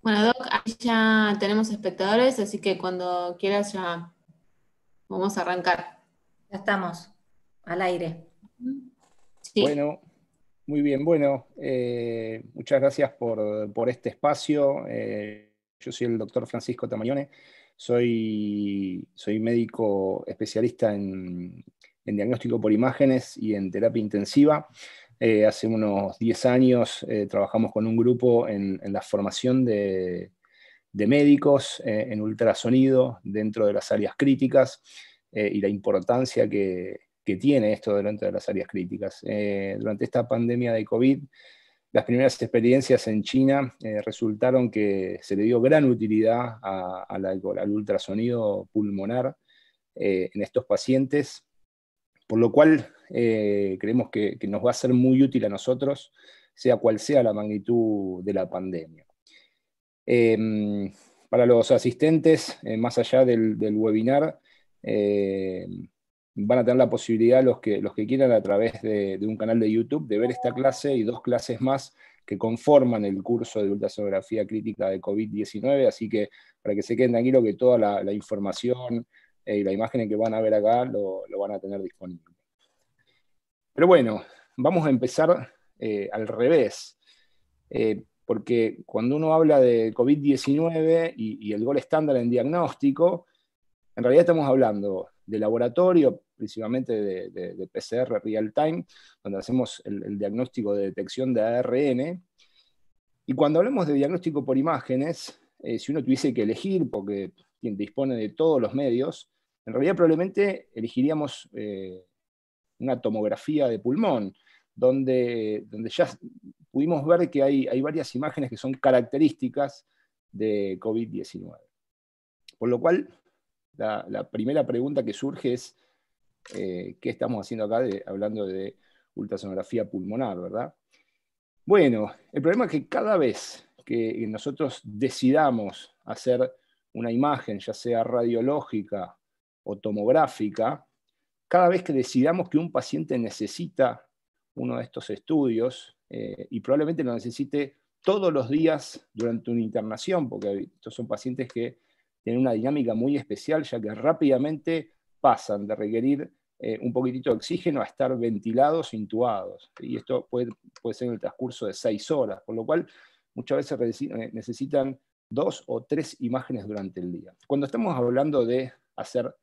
Bueno, Doc, ahí ya tenemos espectadores, así que cuando quieras ya vamos a arrancar. Ya estamos al aire. Sí. Bueno, muy bien. Bueno, muchas gracias por este espacio. Yo soy el doctor Francisco Tamagnone. Soy médico especialista en diagnóstico por imágenes y en terapia intensiva. Hace unos 10 años trabajamos con un grupo en la formación de médicos en ultrasonido dentro de las áreas críticas y la importancia que tiene esto dentro de las áreas críticas. Durante esta pandemia de COVID, las primeras experiencias en China resultaron que se le dio gran utilidad al ultrasonido pulmonar en estos pacientes, por lo cual creemos que nos va a ser muy útil a nosotros, sea cual sea la magnitud de la pandemia. Eh, para los asistentes, más allá del webinar, eh, van a tener la posibilidad los que quieran a través de un canal de YouTube de ver esta clase y dos clases más que conforman el curso de ultrasonografía crítica de COVID-19, así que para que se queden tranquilos que toda la información y la imagen que van a ver acá lo van a tener disponible. Pero bueno, vamos a empezar al revés. Porque cuando uno habla de COVID-19 y el gol estándar en diagnóstico, en realidad estamos hablando de laboratorio, principalmente de PCR real time, donde hacemos el diagnóstico de detección de ARN. Y cuando hablamos de diagnóstico por imágenes, si uno tuviese que elegir, porque dispone de todos los medios, en realidad probablemente elegiríamos una tomografía de pulmón, donde ya pudimos ver que hay varias imágenes que son características de COVID-19. Por lo cual, la primera pregunta que surge es, ¿qué estamos haciendo acá hablando de ultrasonografía pulmonar, verdad? Bueno, el problema es que cada vez que nosotros decidamos hacer una imagen, ya sea radiológica o tomográfica, cada vez que decidamos que un paciente necesita uno de estos estudios, y probablemente lo necesite todos los días durante una internación, porque estos son pacientes que tienen una dinámica muy especial, ya que rápidamente pasan de requerir un poquitito de oxígeno a estar ventilados, intubados. Y esto puede ser en el transcurso de 6 horas, por lo cual muchas veces necesitan 2 o 3 imágenes durante el día. Cuando estamos hablando de hacer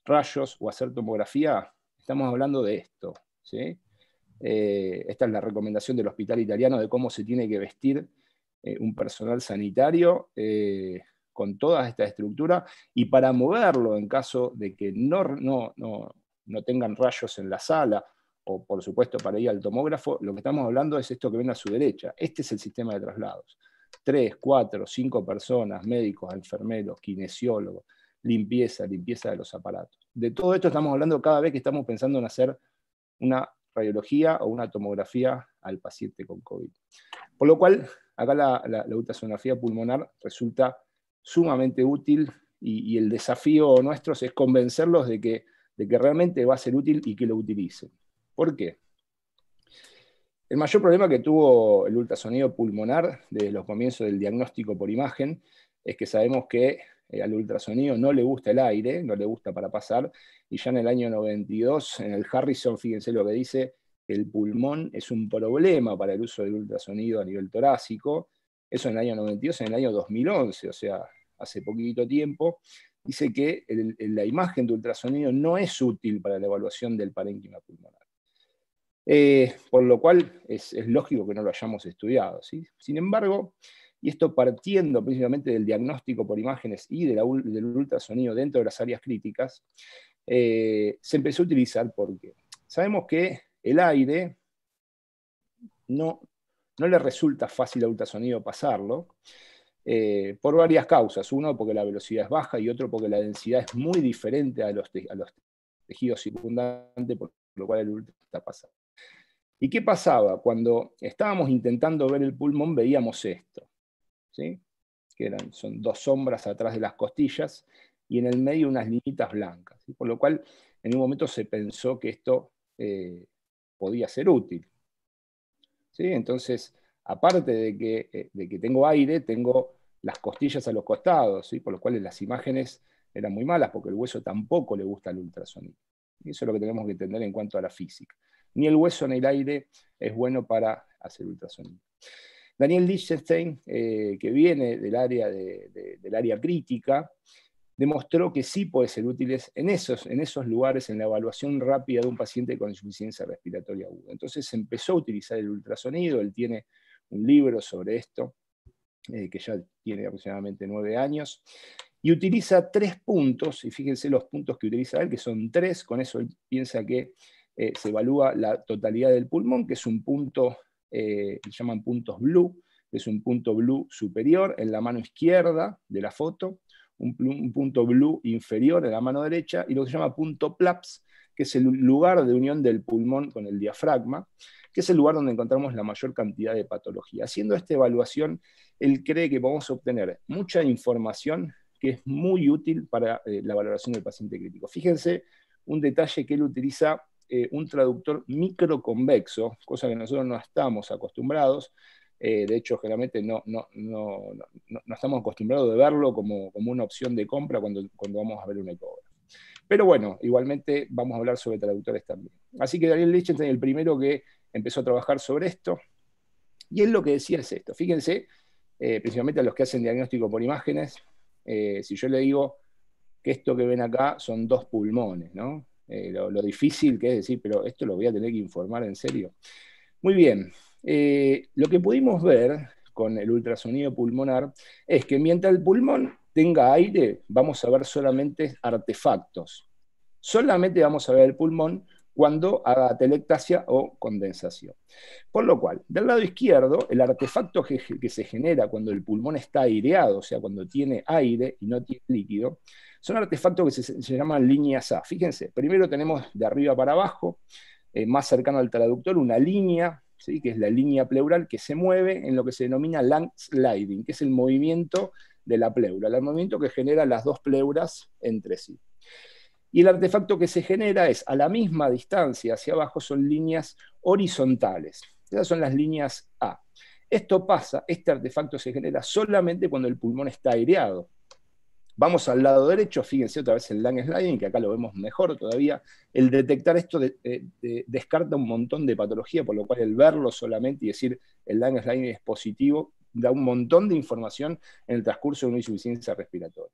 rayos o hacer tomografía, estamos hablando de esto, ¿sí? Esta es la recomendación del Hospital Italiano de cómo se tiene que vestir un personal sanitario con toda esta estructura, y para moverlo en caso de que no tengan rayos en la sala, o por supuesto para ir al tomógrafo, lo que estamos hablando es esto que ven a su derecha. Este es el sistema de traslados. 3, 4, 5 personas, médicos, enfermeros, kinesiólogos, limpieza de los aparatos. De todo esto estamos hablando cada vez que estamos pensando en hacer una radiología o una tomografía al paciente con COVID. Por lo cual, acá la ultrasonografía pulmonar resulta sumamente útil, y el desafío nuestro es convencerlos de que realmente va a ser útil y que lo utilicen. ¿Por qué? El mayor problema que tuvo el ultrasonido pulmonar desde los comienzos del diagnóstico por imagen es que sabemos que al ultrasonido no le gusta el aire, no le gusta para pasar, y ya en el año 92, en el Harrison, fíjense lo que dice, el pulmón es un problema para el uso del ultrasonido a nivel torácico. Eso en el año 92, en el año 2011, o sea, hace poquito tiempo, dice que la imagen de ultrasonido no es útil para la evaluación del parénquima pulmonar. Por lo cual es lógico que no lo hayamos estudiado, ¿sí? Sin embargo, y esto partiendo principalmente del diagnóstico por imágenes y del ultrasonido dentro de las áreas críticas, se empezó a utilizar porque sabemos que el aire no, no le resulta fácil al ultrasonido pasarlo, por varias causas. Uno, porque la velocidad es baja, y otro, porque la densidad es muy diferente a los tejidos circundantes, por lo cual el ultra está pasando. ¿Y qué pasaba? Cuando estábamos intentando ver el pulmón, veíamos esto, ¿sí? Son dos sombras atrás de las costillas y en el medio unas linitas blancas, ¿sí? Por lo cual en un momento se pensó que esto podía ser útil, ¿sí? Entonces, aparte de que tengo aire, tengo las costillas a los costados, ¿sí? Por lo cual las imágenes eran muy malas, porque el hueso tampoco le gusta el ultrasonido. Y eso es lo que tenemos que entender en cuanto a la física. Ni el hueso ni el aire es bueno para hacer ultrasonido. Daniel Lichtenstein, que viene del área crítica, demostró que sí puede ser útil en esos lugares, en la evaluación rápida de un paciente con insuficiencia respiratoria aguda. Entonces empezó a utilizar el ultrasonido, él tiene un libro sobre esto, que ya tiene aproximadamente 9 años, y utiliza 3 puntos, y fíjense los puntos que utiliza él, que son 3, con eso él piensa que se evalúa la totalidad del pulmón, que es un punto, que llaman puntos blue, que es un punto blue superior en la mano izquierda de la foto, un punto blue inferior en la mano derecha, y lo que se llama punto PLAPS, que es el lugar de unión del pulmón con el diafragma, que es el lugar donde encontramos la mayor cantidad de patología. Haciendo esta evaluación, él cree que vamos a obtener mucha información que es muy útil para la valoración del paciente crítico. Fíjense un detalle que él utiliza, un traductor microconvexo, cosa que nosotros no estamos acostumbrados. De hecho, generalmente no estamos acostumbrados de verlo como una opción de compra cuando vamos a ver un ecógrafo. Pero bueno, igualmente vamos a hablar sobre traductores también. Así que Daniel Lichtenstein, el primero que empezó a trabajar sobre esto, y él lo que decía es esto. Fíjense, principalmente a los que hacen diagnóstico por imágenes, si yo le digo que esto que ven acá son 2 pulmones, ¿no? Lo difícil que es decir, pero esto lo voy a tener que informar en serio. Muy bien, lo que pudimos ver con el ultrasonido pulmonar es que mientras el pulmón tenga aire, vamos a ver solamente artefactos. Solamente vamos a ver el pulmón cuando haga atelectasia o condensación. Por lo cual, del lado izquierdo, el artefacto que se genera cuando el pulmón está aireado, o sea, cuando tiene aire y no tiene líquido, son artefactos que se llaman líneas A. Fíjense, primero tenemos de arriba para abajo, más cercano al traductor, una línea, ¿sí? Que es la línea pleural que se mueve en lo que se denomina lung sliding, que es el movimiento de la pleura, el movimiento que genera las 2 pleuras entre sí. Y el artefacto que se genera es, a la misma distancia hacia abajo, son líneas horizontales. Esas son las líneas A. Esto pasa, este artefacto se genera solamente cuando el pulmón está aireado. Vamos al lado derecho, fíjense otra vez el lung sliding, que acá lo vemos mejor todavía. El detectar esto descarta un montón de patología, por lo cual el verlo solamente y decir el lung sliding es positivo, da un montón de información en el transcurso de una insuficiencia respiratoria.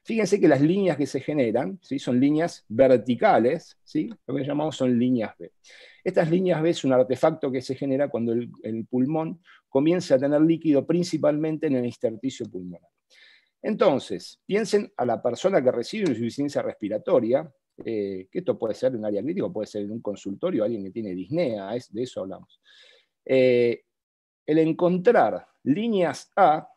Fíjense que las líneas que se generan, ¿sí? Son líneas verticales, ¿sí? Lo que llamamos son líneas B. Estas líneas B es un artefacto que se genera cuando el pulmón comienza a tener líquido principalmente en el intersticio pulmonar. Entonces, piensen a la persona que recibe una insuficiencia respiratoria, que esto puede ser en un área crítica, puede ser en un consultorio, alguien que tiene disnea, de eso hablamos. El encontrar líneas A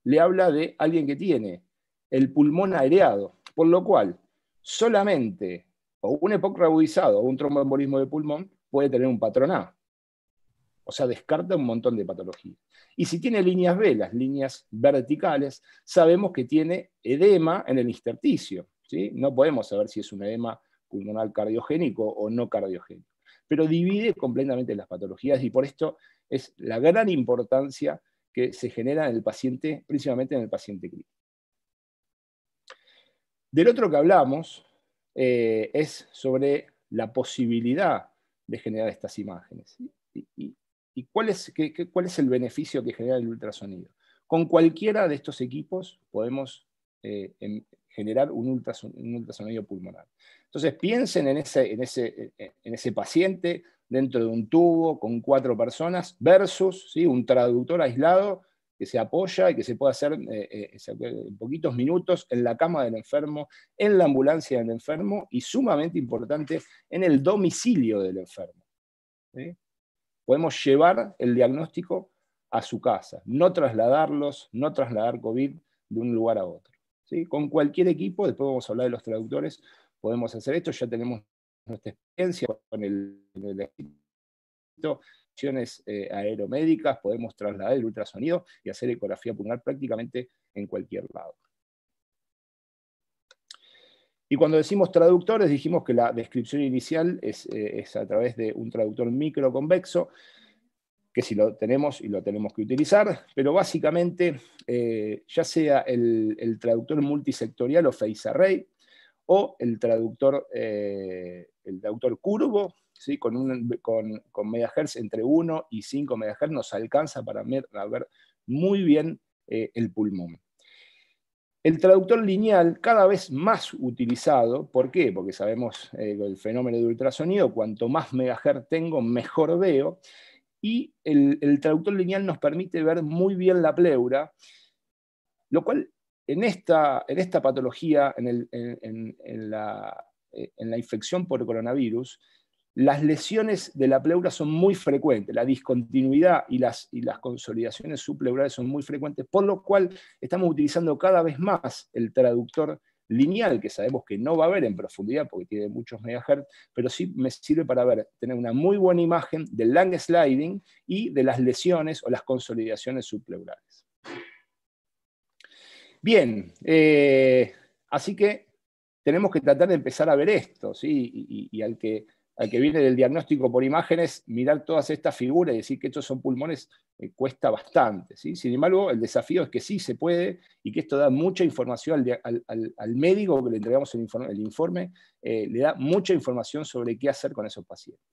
le habla de alguien que tiene el pulmón aireado, por lo cual solamente o un EPOC reagudizado o un tromboembolismo de pulmón puede tener un patrón A. O sea, descarta un montón de patologías. Y si tiene líneas B, las líneas verticales, sabemos que tiene edema en el intersticio, ¿sí? No podemos saber si es un edema pulmonar cardiogénico o no cardiogénico. Pero divide completamente las patologías y por esto es la gran importancia que se genera en el paciente, principalmente en el paciente crítico. Del otro que hablamos es sobre la posibilidad de generar estas imágenes. ¿Y cuál es el beneficio que genera el ultrasonido? Con cualquiera de estos equipos podemos generar un ultrasonido pulmonar. Entonces piensen en ese paciente dentro de un tubo con 4 personas versus, ¿sí? Un traductor aislado que se apoya y que se puede hacer en poquitos minutos en la cama del enfermo, en la ambulancia del enfermo y sumamente importante en el domicilio del enfermo. ¿Sí? Podemos llevar el diagnóstico a su casa, no trasladar COVID de un lugar a otro. ¿Sí? Con cualquier equipo, después vamos a hablar de los traductores, podemos hacer esto, ya tenemos nuestra experiencia con el equipo, acciones aeromédicas, podemos trasladar el ultrasonido y hacer ecografía pulmonar prácticamente en cualquier lado. Y cuando decimos traductores, dijimos que la descripción inicial es a través de un traductor microconvexo, que si lo tenemos y lo tenemos que utilizar, pero básicamente ya sea el traductor multisectorial o phase array, o el traductor curvo, ¿sí? con megahertz entre 1 y 5 megahertz nos alcanza para ver muy bien el pulmón. El traductor lineal cada vez más utilizado, ¿por qué? Porque sabemos el fenómeno de ultrasonido, cuanto más megahertz tengo, mejor veo, y el traductor lineal nos permite ver muy bien la pleura, lo cual en esta patología, en la infección por coronavirus, las lesiones de la pleura son muy frecuentes, la discontinuidad y las consolidaciones subpleurales son muy frecuentes, por lo cual estamos utilizando cada vez más el traductor lineal, que sabemos que no va a ver en profundidad porque tiene muchos megahertz, pero sí me sirve para tener una muy buena imagen del lung sliding y de las lesiones o las consolidaciones subpleurales. Bien, así que tenemos que tratar de empezar a ver esto, ¿sí? Y al que viene del diagnóstico por imágenes, mirar todas estas figuras y decir que estos son pulmones cuesta bastante, ¿sí? Sin embargo, el desafío es que sí se puede y que esto da mucha información al médico que le entregamos el informe, le da mucha información sobre qué hacer con esos pacientes.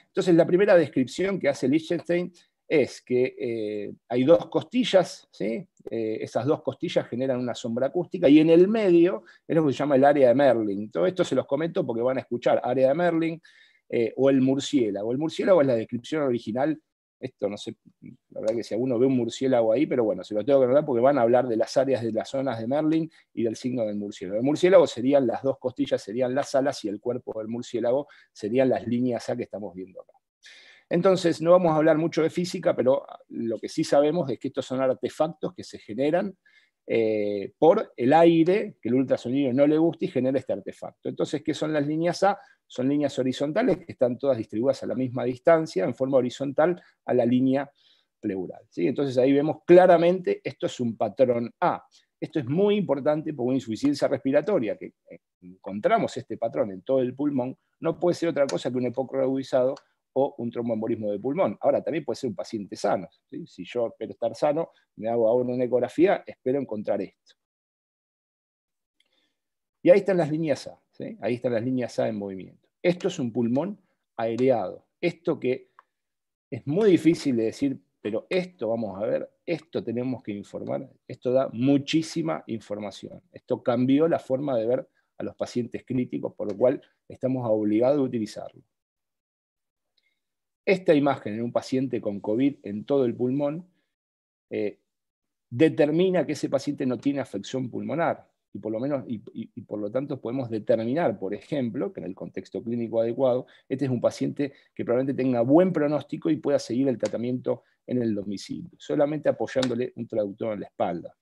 Entonces, la primera descripción que hace Lichtenstein es que hay dos costillas, ¿sí? Esas dos costillas generan una sombra acústica, y en el medio es lo que se llama el área de Merlin. Todo esto se los comento porque van a escuchar área de Merlin o el murciélago. El murciélago es la descripción original. Esto no sé, la verdad que si alguno ve un murciélago ahí, pero bueno, se lo tengo que notar porque van a hablar de las áreas de las zonas de Merlin y del signo del murciélago. El murciélago serían las dos costillas, serían las alas, y el cuerpo del murciélago serían las líneas A que estamos viendo acá. Entonces, no vamos a hablar mucho de física, pero lo que sí sabemos es que estos son artefactos que se generan por el aire, que el ultrasonido no le gusta y genera este artefacto. Entonces, ¿qué son las líneas A? Son líneas horizontales que están todas distribuidas a la misma distancia, en forma horizontal a la línea pleural, ¿sí? Entonces ahí vemos claramente, esto es un patrón A. Esto es muy importante porque una insuficiencia respiratoria, que encontramos este patrón en todo el pulmón, no puede ser otra cosa que un EPOC agudizado o un tromboembolismo de pulmón. Ahora, también puede ser un paciente sano, ¿sí? Si yo espero estar sano, me hago ahora una ecografía, espero encontrar esto. Y ahí están las líneas A, ¿sí? Ahí están las líneas A en movimiento. Esto es un pulmón aireado. Esto que es muy difícil de decir, pero esto vamos a ver, esto tenemos que informar, esto da muchísima información. Esto cambió la forma de ver a los pacientes críticos, por lo cual estamos obligados a utilizarlo. Esta imagen en un paciente con COVID en todo el pulmón determina que ese paciente no tiene afección pulmonar, y por lo tanto podemos determinar, por ejemplo, que en el contexto clínico adecuado, este es un paciente que probablemente tenga buen pronóstico y pueda seguir el tratamiento en el domicilio, solamente apoyándole un traductor en la espalda.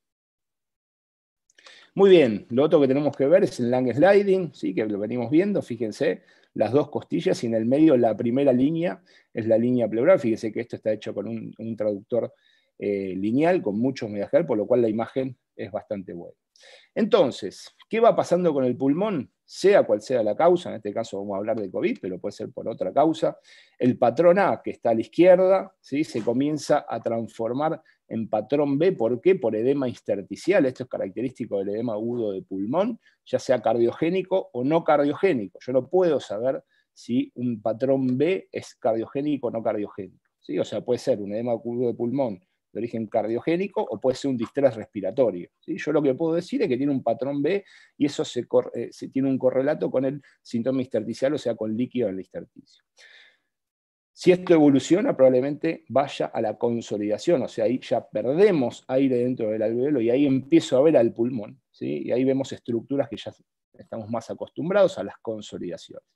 Muy bien, lo otro que tenemos que ver es el lung sliding, ¿sí? Que lo venimos viendo, fíjense, las dos costillas, y en el medio la primera línea es la línea pleural. Fíjense que esto está hecho con un traductor lineal con muchos megahertz, por lo cual la imagen es bastante buena. Entonces, ¿qué va pasando con el pulmón? Sea cual sea la causa, en este caso vamos a hablar de COVID, pero puede ser por otra causa. El patrón A, que está a la izquierda, ¿sí? Se comienza a transformar en patrón B. ¿Por qué? Por edema intersticial. Esto es característico del edema agudo de pulmón, ya sea cardiogénico o no cardiogénico. Yo no puedo saber si un patrón B es cardiogénico o no cardiogénico, ¿sí? O sea, puede ser un edema agudo de pulmón de origen cardiogénico o puede ser un distrés respiratorio, ¿sí? Yo lo que puedo decir es que tiene un patrón B y eso se tiene un correlato con el síntoma intersticial, o sea, con líquido en el intersticio. Si esto evoluciona, probablemente vaya a la consolidación, o sea, ahí ya perdemos aire dentro del alveolo y ahí empiezo a ver al pulmón, ¿sí? Y ahí vemos estructuras que ya estamos más acostumbrados a las consolidaciones,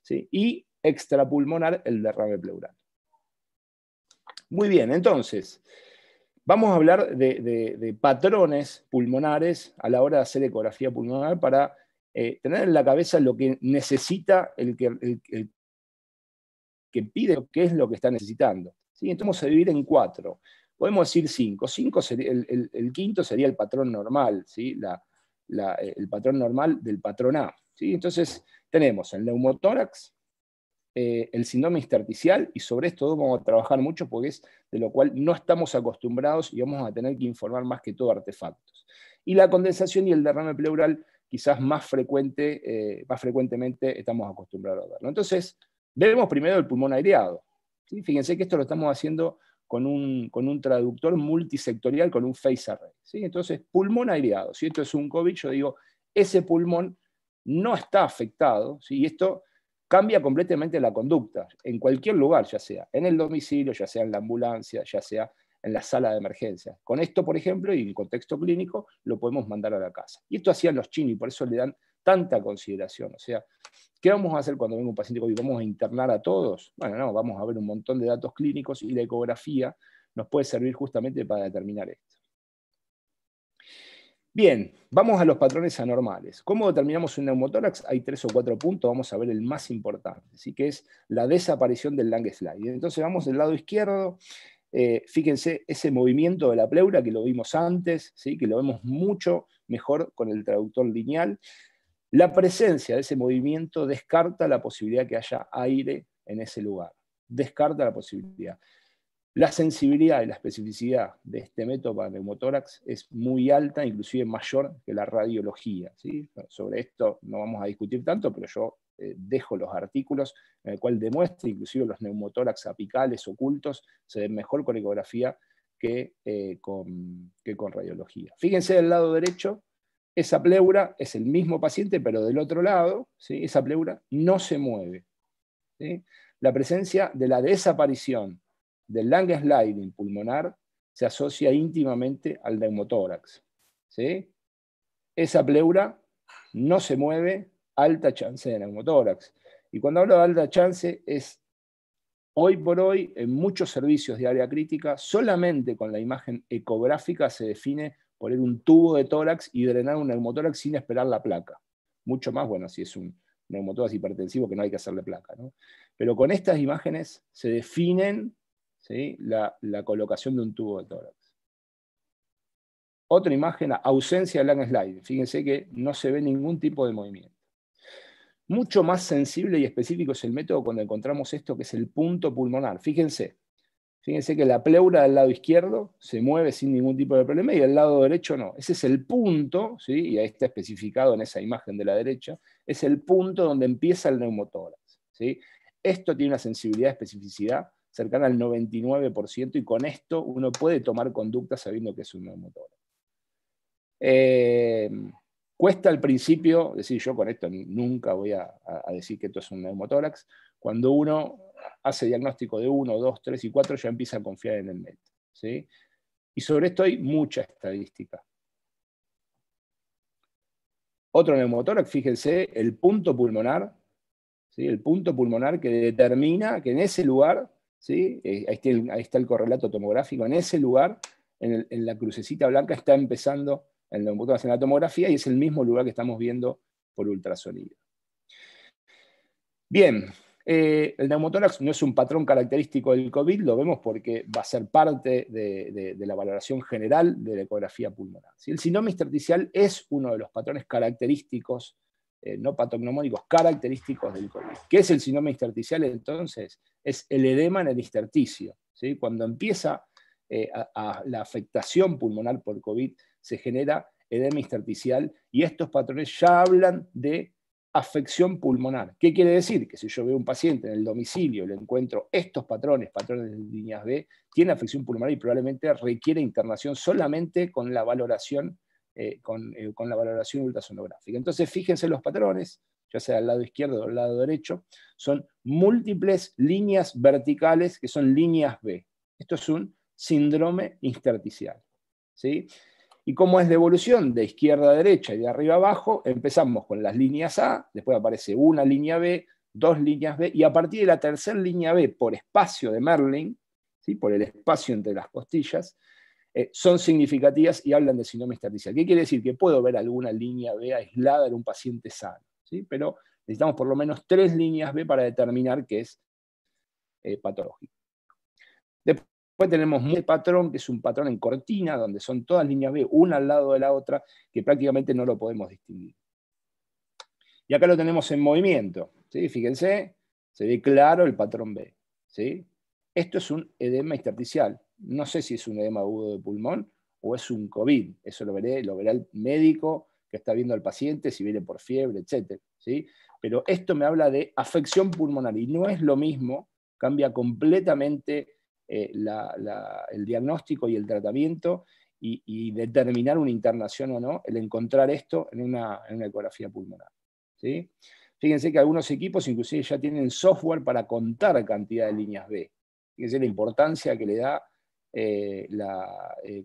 ¿sí? Y extrapulmonar el derrame pleural. Muy bien, entonces, vamos a hablar de patrones pulmonares a la hora de hacer ecografía pulmonar para tener en la cabeza lo que necesita el que pide, qué es lo que está necesitando, ¿sí? Entonces vamos a dividir en 4. Podemos decir 5. 5 sería, el quinto sería el patrón normal, ¿sí? El patrón normal del patrón A, ¿sí? Entonces tenemos el neumotórax, el síndrome intersticial, y sobre esto vamos a trabajar mucho porque es de lo cual no estamos acostumbrados y vamos a tener que informar más que todo artefactos. Y la condensación y el derrame pleural quizás más frecuentemente estamos acostumbrados a verlo. Entonces, vemos primero el pulmón aireado. ¿Sí? Fíjense que esto lo estamos haciendo con un traductor multisectorial, con un phase array. ¿Sí? Entonces, pulmón aireado. Si esto es un COVID, yo digo, ese pulmón no está afectado, ¿sí? Y esto cambia completamente la conducta, en cualquier lugar, ya sea en el domicilio, ya sea en la ambulancia, ya sea en la sala de emergencia. Con esto, por ejemplo, y en contexto clínico, lo podemos mandar a la casa. Y esto hacían los chinos, y por eso le dan tanta consideración. O sea, ¿qué vamos a hacer cuando venga un paciente COVID? ¿Vamos a internar a todos? Bueno, no, vamos a ver un montón de datos clínicos y la ecografía nos puede servir justamente para determinar esto. Bien, vamos a los patrones anormales. ¿Cómo determinamos un neumotórax? Hay 3 o 4 puntos, vamos a ver el más importante, ¿sí? Que es la desaparición del lung slide. Entonces vamos del lado izquierdo, fíjense ese movimiento de la pleura que lo vimos antes, ¿sí? Que lo vemos mucho mejor con el traductor lineal. La presencia de ese movimiento descarta la posibilidad que haya aire en ese lugar. Descarta la posibilidad. La sensibilidad y la especificidad de este método para neumotórax es muy alta, inclusive mayor que la radiología, ¿sí? Sobre esto no vamos a discutir tanto, pero yo dejo los artículos en el cual demuestra inclusive los neumotórax apicales ocultos se ven mejor con ecografía que con radiología. Fíjense del lado derecho, esa pleura es el mismo paciente, pero del otro lado, ¿sí? Esa pleura no se mueve, ¿sí? La presencia de la desaparición del lung sliding pulmonar se asocia íntimamente al neumotórax. ¿Sí? Esa pleura no se mueve, alta chance de neumotórax. Y cuando hablo de alta chance es, hoy por hoy, en muchos servicios de área crítica, solamente con la imagen ecográfica se define poner un tubo de tórax y drenar un neumotórax sin esperar la placa. Mucho más, bueno, si es un neumotórax hipertensivo que no hay que hacerle placa, ¿no? Pero con estas imágenes se definen, ¿sí? la colocación de un tubo de tórax. Otra imagen, ausencia de lung slide. Fíjense que no se ve ningún tipo de movimiento. Mucho más sensible y específico es el método cuando encontramos esto, que es el punto pulmonar. Fíjense que la pleura del lado izquierdo se mueve sin ningún tipo de problema y el lado derecho no. Ese es el punto, ¿sí? Y ahí está especificado en esa imagen de la derecha, es el punto donde empieza el neumotórax, ¿sí? Esto tiene una sensibilidad y especificidad cercana al 99%, y con esto uno puede tomar conducta sabiendo que es un neumotórax. Cuesta al principio decir, yo con esto nunca voy a decir que esto es un neumotórax. Cuando uno hace diagnóstico de 1, 2, 3 y 4, ya empieza a confiar en el método, ¿sí? Y sobre esto hay mucha estadística. Otro neumotórax, fíjense, el punto pulmonar, ¿sí? El punto pulmonar que determina que en ese lugar, ¿sí? Ahí está el correlato tomográfico, en ese lugar, en la crucecita blanca, está empezando el neumotórax en la tomografía y es el mismo lugar que estamos viendo por ultrasonido. Bien, el neumotórax no es un patrón característico del COVID, lo vemos porque va a ser parte de la valoración general de la ecografía pulmonar. ¿Sí? El síndrome intersticial es uno de los patrones característicos, no patognomónicos, característicos del COVID. ¿Qué es el síndrome intersticial entonces? Es el edema en el intersticio. ¿Sí? Cuando empieza la afectación pulmonar por COVID, se genera edema intersticial y estos patrones ya hablan de afección pulmonar. ¿Qué quiere decir? Que si yo veo un paciente en el domicilio y le encuentro estos patrones de líneas B, tiene afección pulmonar y probablemente requiere internación solamente con la valoración, con la valoración ultrasonográfica. Entonces fíjense los patrones, ya sea del lado izquierdo o del lado derecho, son múltiples líneas verticales que son líneas B. Esto es un síndrome intersticial, ¿sí? ¿Y cómo es la evolución? De izquierda a derecha y de arriba a abajo, empezamos con las líneas A, después aparece una línea B, 2 líneas B, y a partir de la tercera línea B, por espacio de Merlin, ¿sí? Por el espacio entre las costillas, son significativas y hablan de síndrome intersticial. ¿Qué quiere decir? Que puedo ver alguna línea B aislada en un paciente sano, ¿sí? Pero necesitamos por lo menos 3 líneas B para determinar que es patológico. Después tenemos un patrón, que es un patrón en cortina, donde son todas líneas B, una al lado de la otra, que prácticamente no lo podemos distinguir. Y acá lo tenemos en movimiento, ¿sí? Fíjense, Se ve claro el patrón B, ¿sí? Esto es un edema intersticial. No sé si es un edema agudo de pulmón o es un COVID. Eso lo verá el médico que está viendo al paciente, si viene por fiebre, etc. ¿Sí? Pero esto me habla de afección pulmonar y no es lo mismo, cambia completamente el diagnóstico y el tratamiento y determinar una internación o no, el encontrar esto en una ecografía pulmonar. ¿Sí? Fíjense que algunos equipos inclusive ya tienen software para contar cantidad de líneas B. Fíjense la importancia que le da que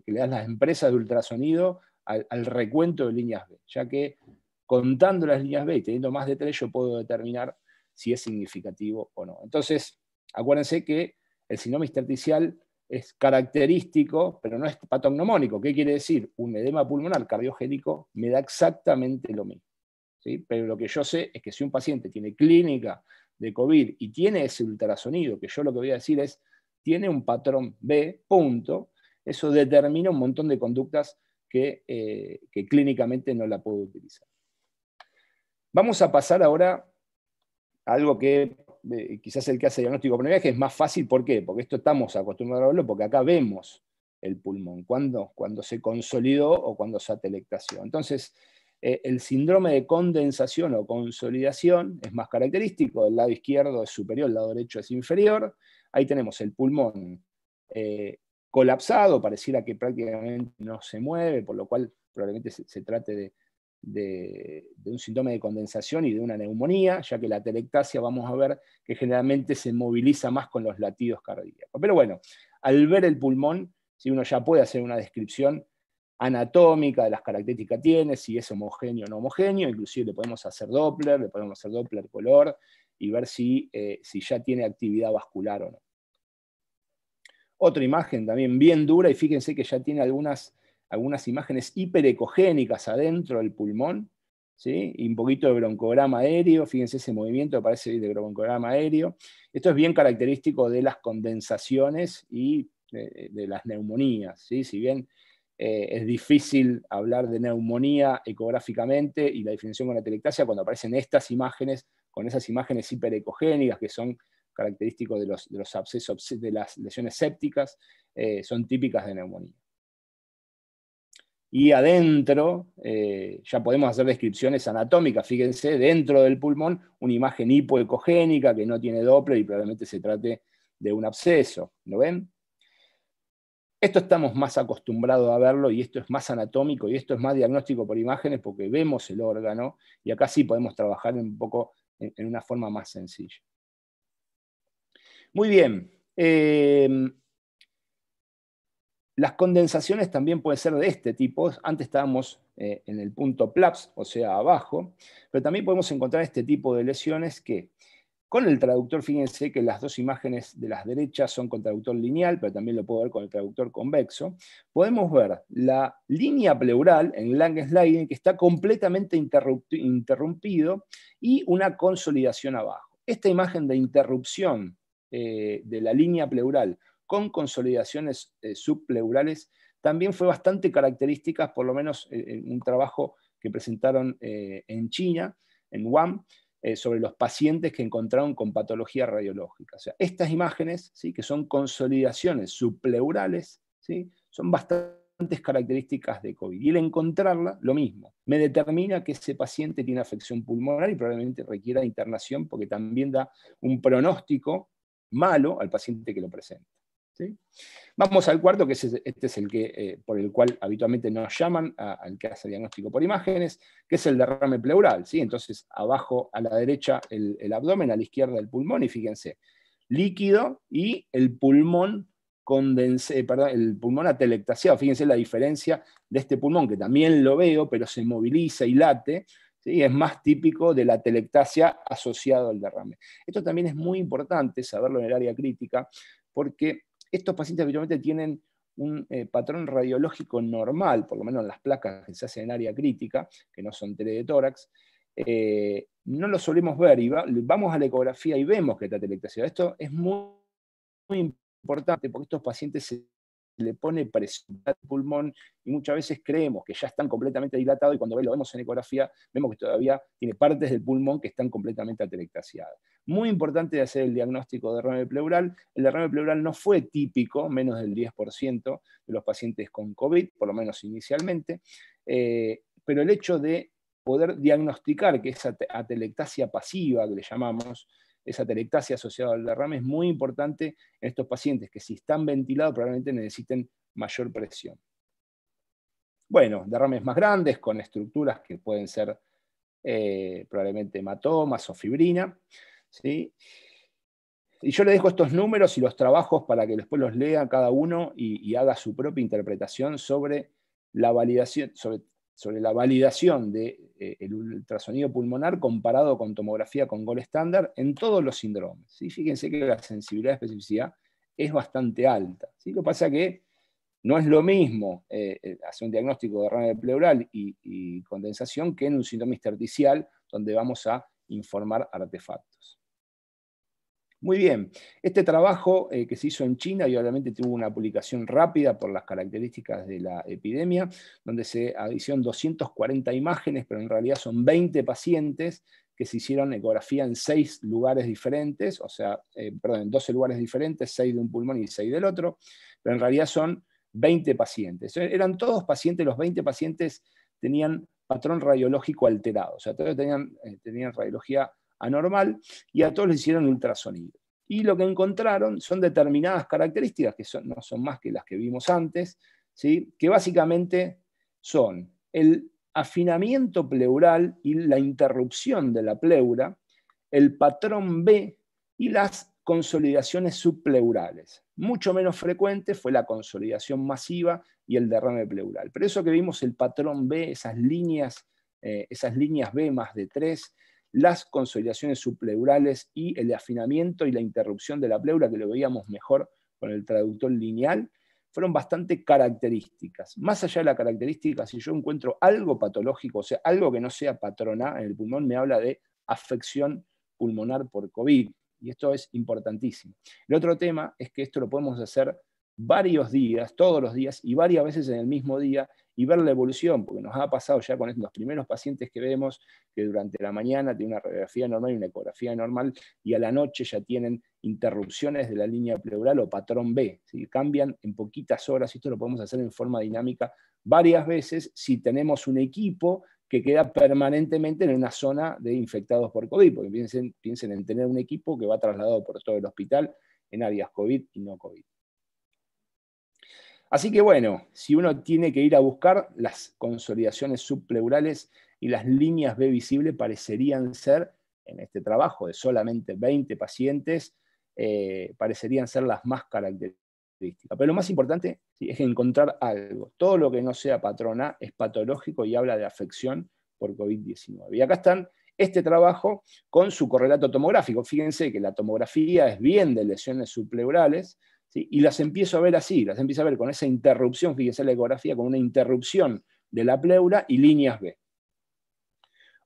le dan las empresas de ultrasonido al recuento de líneas B, ya que contando las líneas B y teniendo más de 3 yo puedo determinar si es significativo o no. Entonces, acuérdense que el síndrome intersticial es característico, pero no es patognomónico. ¿Qué quiere decir? Un edema pulmonar cardiogénico me da exactamente lo mismo. ¿Sí? Pero lo que yo sé es que si un paciente tiene clínica de COVID y tiene ese ultrasonido, que yo lo que voy a decir es, tiene un patrón B, punto, eso determina un montón de conductas que clínicamente no la puedo utilizar. Vamos a pasar ahora a algo que quizás el que hace diagnóstico por que es más fácil. ¿Por qué? Porque esto estamos acostumbrados a verlo, porque acá vemos el pulmón, cuando se consolidó o cuando se atelectació. Entonces, el síndrome de condensación o consolidación es más característico, el lado izquierdo es superior, el lado derecho es inferior. Ahí tenemos el pulmón colapsado, pareciera que prácticamente no se mueve, por lo cual probablemente se trate de un síndrome de condensación y de una neumonía, ya que la atelectasia vamos a ver que generalmente se moviliza más con los latidos cardíacos. Pero bueno, al ver el pulmón, si uno ya puede hacer una descripción anatómica de las características que tiene, si es homogéneo o no homogéneo, inclusive le podemos hacer Doppler color, y ver si ya tiene actividad vascular o no. Otra imagen también bien dura, y fíjense que ya tiene algunas imágenes hiperecogénicas adentro del pulmón, ¿sí? Y un poquito de broncograma aéreo, fíjense ese movimiento que parece de broncograma aéreo. Esto es bien característico de las condensaciones y de las neumonías, ¿sí? Si bien es difícil hablar de neumonía ecográficamente y la definición con la atelectasia cuando aparecen estas imágenes, con esas imágenes hiperecogénicas que son característicos de los abscesos, de las lesiones sépticas, son típicas de neumonía. Y adentro, ya podemos hacer descripciones anatómicas, fíjense, dentro del pulmón, una imagen hipoecogénica que no tiene Doppler y probablemente se trate de un absceso, ¿lo ven? Esto estamos más acostumbrados a verlo y esto es más anatómico y esto es más diagnóstico por imágenes porque vemos el órgano y acá sí podemos trabajar un poco en una forma más sencilla. Muy bien. Las condensaciones también pueden ser de este tipo. Antes estábamos en el punto PLAPS, o sea, abajo, pero también podemos encontrar este tipo de lesiones que, con el traductor, fíjense que las dos imágenes de las derechas son con traductor lineal, pero también lo puedo ver con el traductor convexo. Podemos ver la línea pleural en Lange sliding que está completamente interrumpido y una consolidación abajo. Esta imagen de interrupción de la línea pleural con consolidaciones subpleurales también fue bastante característica, por lo menos en un trabajo que presentaron en China, en Wuhan, sobre los pacientes que encontraron con patología radiológica. O sea, estas imágenes, ¿sí?, que son consolidaciones subpleurales, ¿sí?, son bastantes características de COVID. Y el encontrarla, lo mismo, me determina que ese paciente tiene afección pulmonar y probablemente requiera internación porque también da un pronóstico malo al paciente que lo presenta. ¿Sí? Vamos al cuarto, que este es el que, por el cual habitualmente nos llaman al que hace diagnóstico por imágenes, que es el derrame pleural. ¿Sí? Entonces, abajo a la derecha el abdomen, a la izquierda el pulmón, y fíjense, líquido y el pulmón el pulmón atelectasiado. Fíjense la diferencia de este pulmón, que también lo veo, pero se moviliza y late. ¿Sí? Es más típico de la atelectasia asociado al derrame. Esto también es muy importante saberlo en el área crítica, porque estos pacientes habitualmente tienen un patrón radiológico normal, por lo menos en las placas que se hacen en área crítica, que no son tele de tórax, no lo solemos ver, y vamos a la ecografía y vemos que está atelectasia. Esto es muy, muy importante porque estos pacientes se le pone presión al pulmón y muchas veces creemos que ya están completamente dilatados y cuando lo vemos en ecografía vemos que todavía tiene partes del pulmón que están completamente atelectasiadas. Muy importante de hacer el diagnóstico de derrame pleural. El derrame pleural no fue típico, menos del 10% de los pacientes con COVID, por lo menos inicialmente, pero el hecho de poder diagnosticar que esa atelectasia pasiva, que le llamamos, esa atelectasia asociada al derrame, es muy importante en estos pacientes que si están ventilados probablemente necesiten mayor presión. Bueno, derrames más grandes con estructuras que pueden ser probablemente hematomas o fibrina, ¿sí? Y yo le dejo estos números y los trabajos para que después los lea cada uno y haga su propia interpretación sobre la validación, sobre la validación del ultrasonido pulmonar comparado con tomografía con gold estándar en todos los síndromes. ¿Sí? Fíjense que la sensibilidad de especificidad es bastante alta. ¿Sí? Lo que pasa es que no es lo mismo hacer un diagnóstico de derrame pleural y condensación que en un síndrome intersticial donde vamos a informar artefactos. Muy bien, este trabajo que se hizo en China y obviamente tuvo una publicación rápida por las características de la epidemia, donde se hicieron 240 imágenes, pero en realidad son 20 pacientes que se hicieron ecografía en 6 lugares diferentes, o sea, perdón, en 12 lugares diferentes, 6 de un pulmón y 6 del otro, pero en realidad son 20 pacientes. Eran todos pacientes, los 20 pacientes tenían patrón radiológico alterado, o sea, todos tenían radiología anormal, y a todos les hicieron ultrasonido. Y lo que encontraron son determinadas características, que no son más que las que vimos antes, ¿sí? Que básicamente son el afinamiento pleural y la interrupción de la pleura, el patrón B y las consolidaciones subpleurales. Mucho menos frecuente fue la consolidación masiva y el derrame pleural. Pero eso que vimos, el patrón B, esas líneas B más de 3, las consolidaciones subpleurales y el afinamiento y la interrupción de la pleura, que lo veíamos mejor con el traductor lineal, fueron bastante características. Más allá de la característica, si yo encuentro algo patológico, o sea, algo que no sea patrón A en el pulmón, me habla de afección pulmonar por COVID, y esto es importantísimo. El otro tema es que esto lo podemos hacer varios días, todos los días, y varias veces en el mismo día, y ver la evolución, porque nos ha pasado ya con los primeros pacientes que vemos, que durante la mañana tienen una radiografía normal y una ecografía normal, y a la noche ya tienen interrupciones de la línea pleural o patrón B, ¿sí? Cambian en poquitas horas, y esto lo podemos hacer en forma dinámica varias veces si tenemos un equipo que queda permanentemente en una zona de infectados por COVID, porque piensen en tener un equipo que va trasladado por todo el hospital en áreas COVID y no COVID. Así que bueno, si uno tiene que ir a buscar las consolidaciones subpleurales y las líneas B visibles parecerían ser, en este trabajo de solamente 20 pacientes, parecerían ser las más características. Pero lo más importante, ¿sí?, es encontrar algo. Todo lo que no sea patrón A es patológico y habla de afección por COVID-19. Y acá están este trabajo con su correlato tomográfico. Fíjense que la tomografía es bien de lesiones subpleurales, ¿sí? Y las empiezo a ver así, las empiezo a ver con esa interrupción, fíjense la ecografía, con una interrupción de la pleura y líneas B.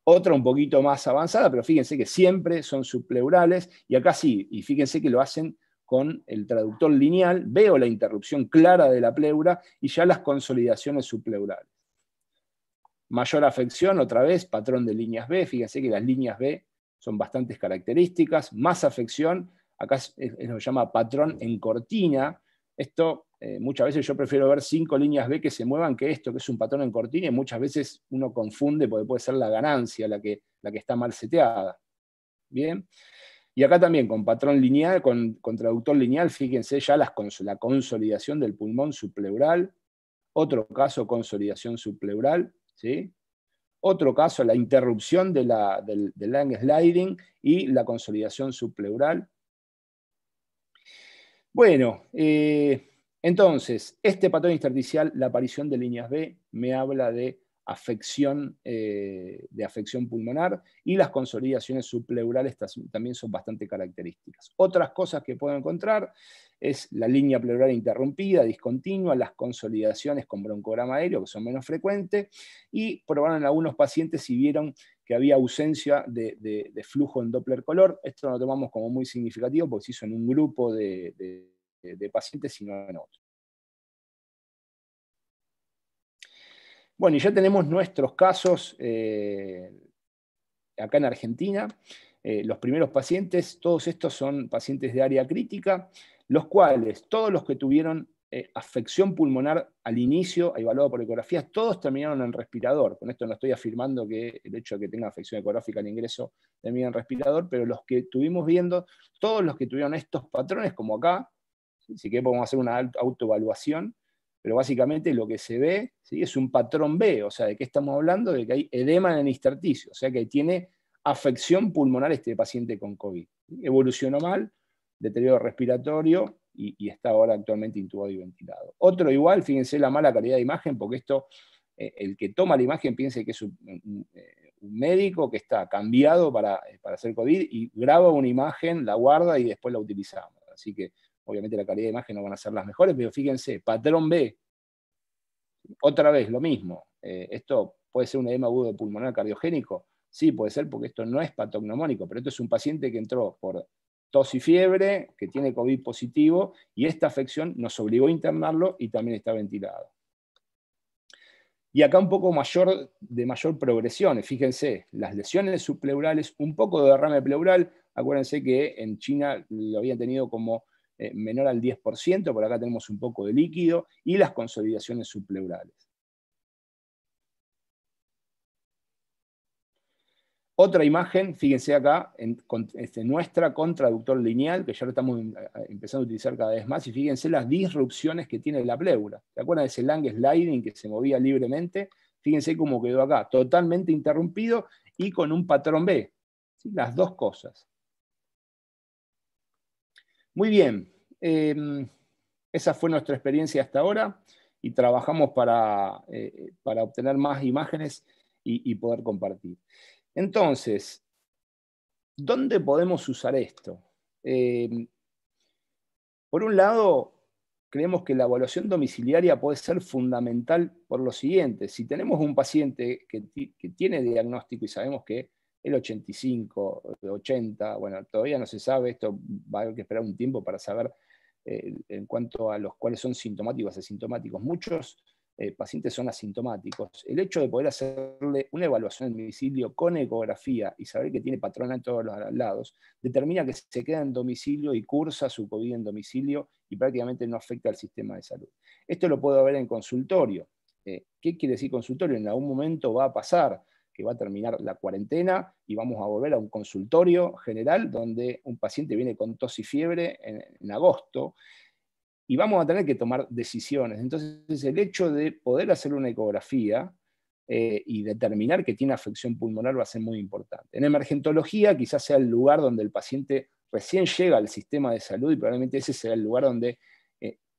Otra un poquito más avanzada, pero fíjense que siempre son subpleurales, y acá sí, y fíjense que lo hacen con el traductor lineal, veo la interrupción clara de la pleura y ya las consolidaciones subpleurales. Mayor afección, otra vez, patrón de líneas B, fíjense que las líneas B son bastante características, más afección, acá es lo que se llama patrón en cortina. Esto, muchas veces yo prefiero ver 5 líneas B que se muevan que esto, que es un patrón en cortina, y muchas veces uno confunde porque puede ser la ganancia la que está mal seteada. Bien. Y acá también con patrón lineal, con traductor lineal, fíjense ya la consolidación del pulmón subpleural. Otro caso, consolidación subpleural, ¿sí? Otro caso, la interrupción del lung sliding y la consolidación subpleural. Bueno, entonces, este patrón intersticial, la aparición de líneas B, me habla de afección pulmonar, y las consolidaciones subpleurales también son bastante características. Otras cosas que puedo encontrar es la línea pleural interrumpida, discontinua, las consolidaciones con broncograma aéreo, que son menos frecuentes, y probaron en algunos pacientes si vieron que había ausencia de flujo en Doppler color. Esto lo tomamos como muy significativo porque se hizo en un grupo de pacientes y no en otro. Bueno, y ya tenemos nuestros casos acá en Argentina. Los primeros pacientes, todos estos son pacientes de área crítica, los cuales, todos los que tuvieron afección pulmonar al inicio, evaluado por ecografías, todos terminaron en respirador. Con esto no estoy afirmando que el hecho de que tenga afección ecográfica al ingreso termine en respirador, pero los que estuvimos viendo, todos los que tuvieron estos patrones, como acá, si que podemos hacer una autoevaluación, pero básicamente lo que se ve, ¿sí?, es un patrón B. O sea, ¿de qué estamos hablando? De que hay edema en el intersticio, o sea que tiene afección pulmonar este paciente con COVID. Evolucionó mal, deterioro respiratorio, y está ahora actualmente intubado y ventilado. Otro igual, fíjense la mala calidad de imagen, porque esto, el que toma la imagen piensa que es un médico que está cambiado para hacer COVID y graba una imagen, la guarda y después la utilizamos. Así que obviamente la calidad de imagen no van a ser las mejores, pero fíjense, patrón B, otra vez lo mismo. Esto puede ser un edema agudo pulmonar cardiogénico, sí, puede ser, porque esto no es patognomónico, pero esto es un paciente que entró por tos y fiebre, que tiene COVID positivo, y esta afección nos obligó a internarlo y también está ventilado. Y acá un poco de mayor progresión, fíjense, las lesiones subpleurales, un poco de derrame pleural. Acuérdense que en China lo habían tenido como menor al 10%, por acá tenemos un poco de líquido, y las consolidaciones subpleurales. Otra imagen, fíjense acá, nuestra con traductor lineal, que ya lo estamos empezando a utilizar cada vez más, y fíjense las disrupciones que tiene la pleura. ¿Se acuerdan de ese lung sliding que se movía libremente? Fíjense cómo quedó acá, totalmente interrumpido y con un patrón B. ¿Sí? Las dos cosas. Muy bien. Esa fue nuestra experiencia hasta ahora, y trabajamos para obtener más imágenes y poder compartir. Entonces, ¿dónde podemos usar esto? Por un lado, creemos que la evaluación domiciliaria puede ser fundamental por lo siguiente. Si tenemos un paciente que tiene diagnóstico y sabemos que el 85, 80, bueno, todavía no se sabe, esto va a haber que esperar un tiempo para saber en cuanto a los cuales son sintomáticos o asintomáticos. Muchos pacientes son asintomáticos. El hecho de poder hacerle una evaluación en domicilio con ecografía y saber que tiene patrón en todos los lados, determina que se queda en domicilio y cursa su COVID en domicilio y prácticamente no afecta al sistema de salud. Esto lo puedo ver en consultorio. ¿Qué quiere decir consultorio? En algún momento va a pasar que va a terminar la cuarentena y vamos a volver a un consultorio general donde un paciente viene con tos y fiebre en agosto, y vamos a tener que tomar decisiones. Entonces, el hecho de poder hacer una ecografía y determinar que tiene afección pulmonar va a ser muy importante. En emergentología quizás sea el lugar donde el paciente recién llega al sistema de salud, y probablemente ese sea el lugar donde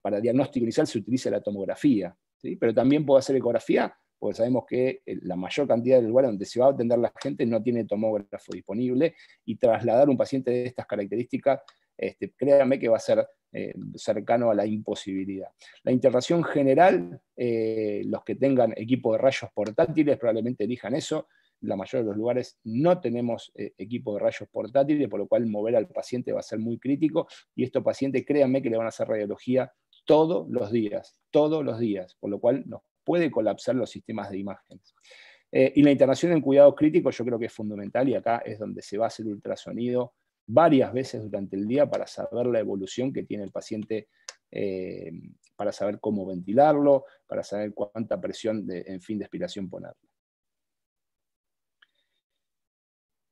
para diagnóstico inicial se utiliza la tomografía, ¿sí? Pero también puedo hacer ecografía, porque sabemos que la mayor cantidad de lugares donde se va a atender la gente no tiene tomógrafo disponible, y trasladar un paciente de estas características, créanme que va a ser cercano a la imposibilidad. La internación general, los que tengan equipo de rayos portátiles probablemente elijan eso. La mayoría de los lugares no tenemos equipo de rayos portátiles, por lo cual mover al paciente va a ser muy crítico, y estos pacientes, créanme que le van a hacer radiología todos los días, por lo cual nos puede colapsar los sistemas de imágenes. Y la internación en cuidados críticos yo creo que es fundamental, y acá es donde se va a hacer ultrasonido varias veces durante el día para saber la evolución que tiene el paciente, para saber cómo ventilarlo, para saber cuánta presión de expiración ponerle.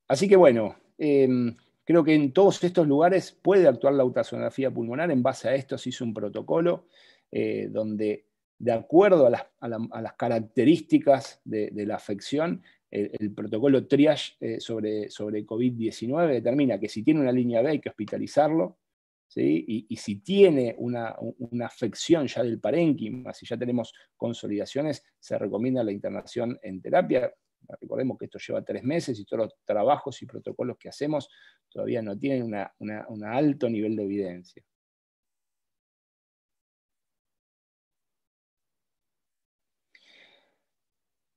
Así que bueno, creo que en todos estos lugares puede actuar la ultrasonografía pulmonar. En base a esto se hizo un protocolo donde, de acuerdo a las características de la afección, el protocolo triage sobre COVID-19 determina que si tiene una línea B hay que hospitalizarlo, ¿sí? Y si tiene una afección ya del parénquima, si ya tenemos consolidaciones, se recomienda la internación en terapia. Recordemos que esto lleva 3 meses y todos los trabajos y protocolos que hacemos todavía no tienen un alto nivel de evidencia.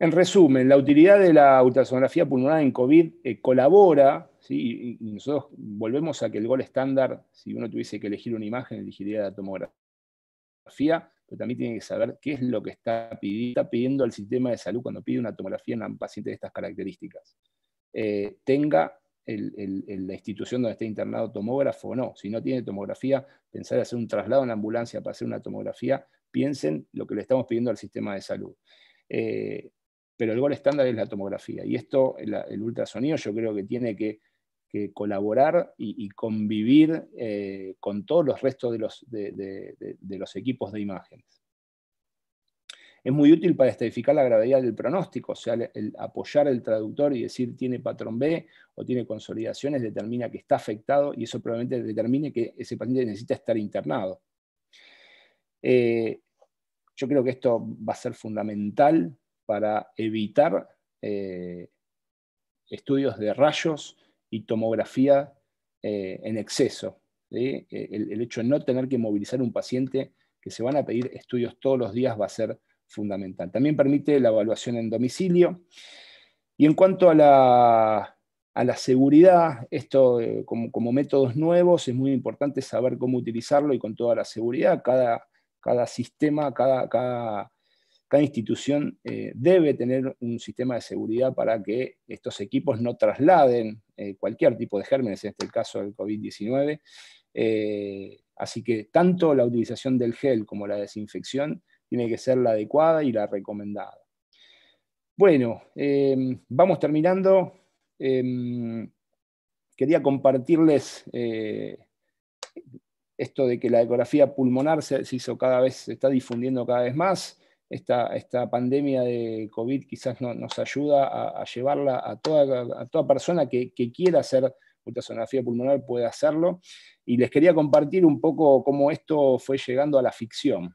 En resumen, la utilidad de la ultrasonografía pulmonar en COVID colabora, ¿sí? Y nosotros volvemos a que el gol estándar, si uno tuviese que elegir una imagen, elegiría la tomografía, pero también tiene que saber qué es lo que está pidiendo el sistema de salud cuando pide una tomografía en un paciente de estas características. Tenga la institución donde esté internado tomógrafo o no. Si no tiene tomografía, pensar en hacer un traslado en la ambulancia para hacer una tomografía, piensen lo que le estamos pidiendo al sistema de salud. Pero el gol estándar es la tomografía. Y esto, el ultrasonido, yo creo que tiene que colaborar y convivir con todos los restos de los equipos de imágenes. Es muy útil para estadificar la gravedad del pronóstico, o sea, el apoyar el traductor y decir tiene patrón B o tiene consolidaciones, determina que está afectado y eso probablemente determine que ese paciente necesita estar internado. Yo creo que esto va a ser fundamental para evitar estudios de rayos y tomografía en exceso. ¿Sí? El hecho de no tener que movilizar un paciente, que se van a pedir estudios todos los días, va a ser fundamental. También permite la evaluación en domicilio. Y en cuanto a la seguridad, esto como métodos nuevos, es muy importante saber cómo utilizarlo y con toda la seguridad. Cada sistema, cada institución debe tener un sistema de seguridad para que estos equipos no trasladen cualquier tipo de gérmenes, en este caso del COVID-19. Así que tanto la utilización del gel como la desinfección tiene que ser la adecuada y la recomendada. Bueno, vamos terminando. Quería compartirles esto de que la ecografía pulmonar se está difundiendo cada vez más. Esta pandemia de COVID quizás nos ayuda a llevarla a toda persona que quiera hacer ultrasonografía pulmonar, puede hacerlo. Y les quería compartir un poco cómo esto fue llegando a la ficción.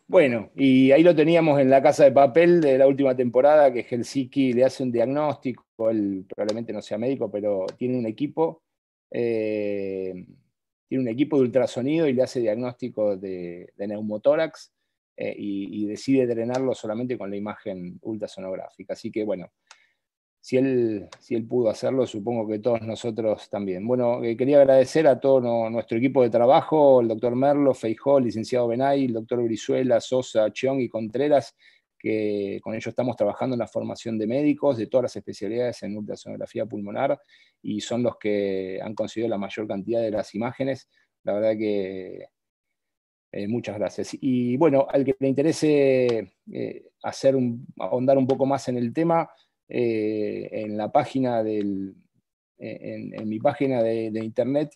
Bueno, y ahí lo teníamos en La Casa de Papel de la última temporada, que Helsinki le hace un diagnóstico, él probablemente no sea médico, pero tiene un equipo de ultrasonido y le hace diagnóstico de neumotórax y decide drenarlo solamente con la imagen ultrasonográfica. Así que bueno, si él pudo hacerlo, supongo que todos nosotros también. Bueno, quería agradecer a todo nuestro equipo de trabajo, el doctor Merlo, Feijó, el licenciado Benay, el doctor Brizuela, Sosa, Chiong y Contreras, que con ellos estamos trabajando en la formación de médicos de todas las especialidades en ultrasonografía pulmonar, y son los que han conseguido la mayor cantidad de las imágenes. La verdad que muchas gracias. Y bueno, al que le interese ahondar un poco más en el tema, en la página en mi página de internet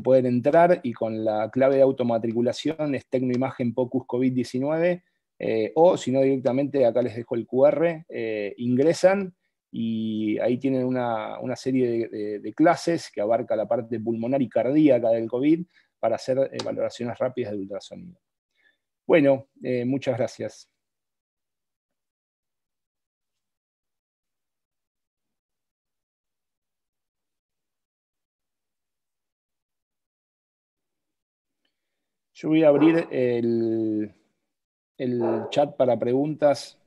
pueden entrar y con la clave de automatriculación es Tecnoimagen POCUS COVID-19, o si no directamente acá les dejo el QR, ingresan y ahí tienen una serie de clases que abarca la parte pulmonar y cardíaca del COVID para hacer valoraciones rápidas de ultrasonido. Bueno, muchas gracias. Yo voy a abrir el chat para preguntas.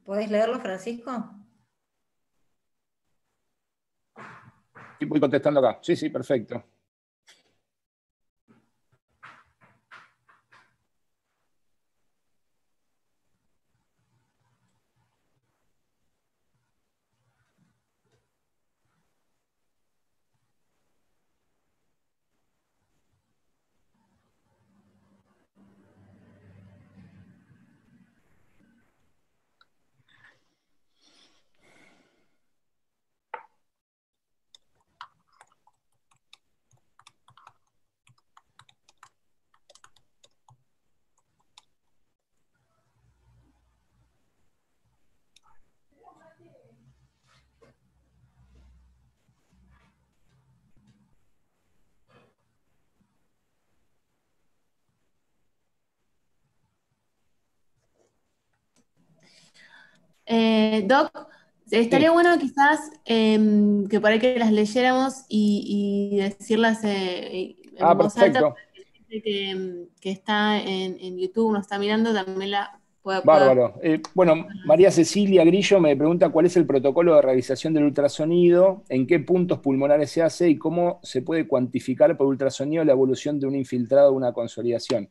¿Podés leerlo, Francisco? Sí, voy contestando acá. Sí, sí, perfecto. Doc, estaría Sí. bueno quizás que por ahí que las leyéramos y decirlas Ah, en voz alta perfecto. para que la gente que está en YouTube nos está mirando también la pueda. Bárbaro. Bueno, María Cecilia Grillo me pregunta cuál es el protocolo de realización del ultrasonido, en qué puntos pulmonares se hace y cómo se puede cuantificar por ultrasonido la evolución de un infiltrado o una consolidación.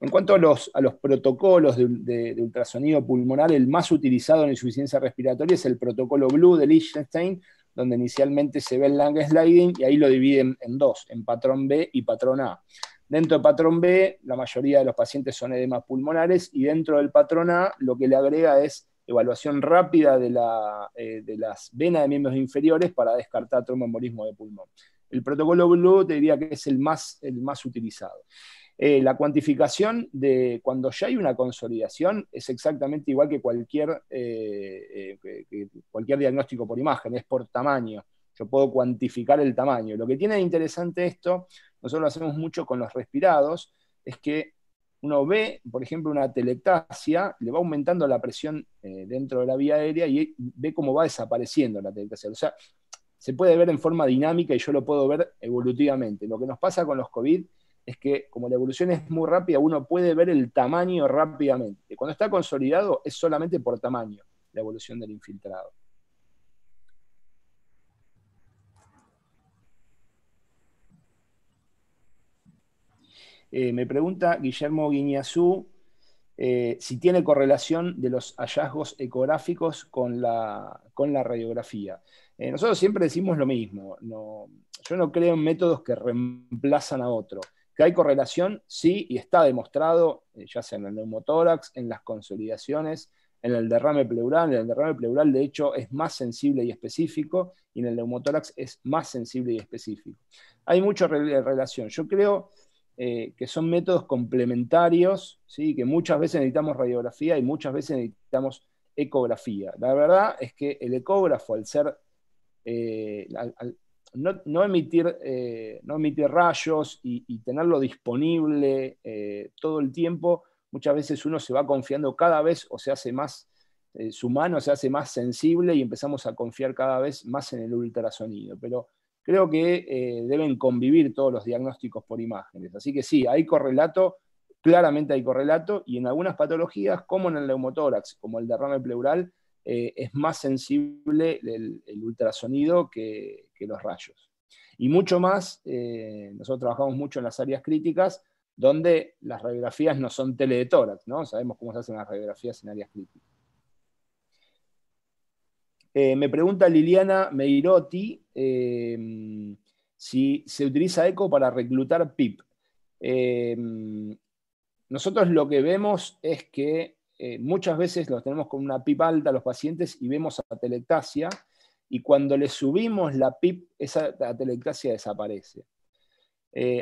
En cuanto a los protocolos de ultrasonido pulmonar, el más utilizado en insuficiencia respiratoria es el protocolo Blue de Liechtenstein, donde inicialmente se ve el lung sliding y ahí lo dividen en dos, en patrón B y patrón A. Dentro del patrón B, la mayoría de los pacientes son edemas pulmonares y dentro del patrón A lo que le agrega es evaluación rápida de las venas de miembros inferiores para descartar tromboembolismo de pulmón. El protocolo Blue te diría que es el más utilizado. La cuantificación de cuando ya hay una consolidación es exactamente igual que cualquier diagnóstico por imagen, es por tamaño. Yo puedo cuantificar el tamaño. Lo que tiene de interesante esto, nosotros lo hacemos mucho con los respirados, es que uno ve, por ejemplo, una telectasia, le va aumentando la presión dentro de la vía aérea y ve cómo va desapareciendo la telectasia. O sea, se puede ver en forma dinámica y yo lo puedo ver evolutivamente. Lo que nos pasa con los COVID es que como la evolución es muy rápida, uno puede ver el tamaño rápidamente. Cuando está consolidado es solamente por tamaño la evolución del infiltrado. Me pregunta Guillermo Guiñazú si tiene correlación de los hallazgos ecográficos con la radiografía. Nosotros siempre decimos lo mismo. Yo no creo en métodos que reemplazan a otro. Que hay correlación, sí, y está demostrado, ya sea en el neumotórax, en las consolidaciones, en el derrame pleural. En el derrame pleural, de hecho, es más sensible y específico, y en el neumotórax es más sensible y específico. Hay mucha relación. Yo creo que son métodos complementarios, ¿sí? Que muchas veces necesitamos radiografía y muchas veces necesitamos ecografía. La verdad es que el ecógrafo, al ser al no emitir rayos y tenerlo disponible todo el tiempo, muchas veces uno se va confiando cada vez o se hace más, su mano se hace más sensible y empezamos a confiar cada vez más en el ultrasonido. Pero creo que deben convivir todos los diagnósticos por imágenes. Así que sí, hay correlato, claramente hay correlato, y en algunas patologías, como en el neumotórax, como el derrame pleural, es más sensible el ultrasonido que los rayos. Y mucho más, nosotros trabajamos mucho en las áreas críticas, donde las radiografías no son tele de tórax, ¿no? Sabemos cómo se hacen las radiografías en áreas críticas. Me pregunta Liliana Meirotti si se utiliza ECO para reclutar PIP. Nosotros lo que vemos es que muchas veces los tenemos con una PIP alta a los pacientes y vemos atelectasia, y cuando le subimos la PIP, esa atelectasia desaparece.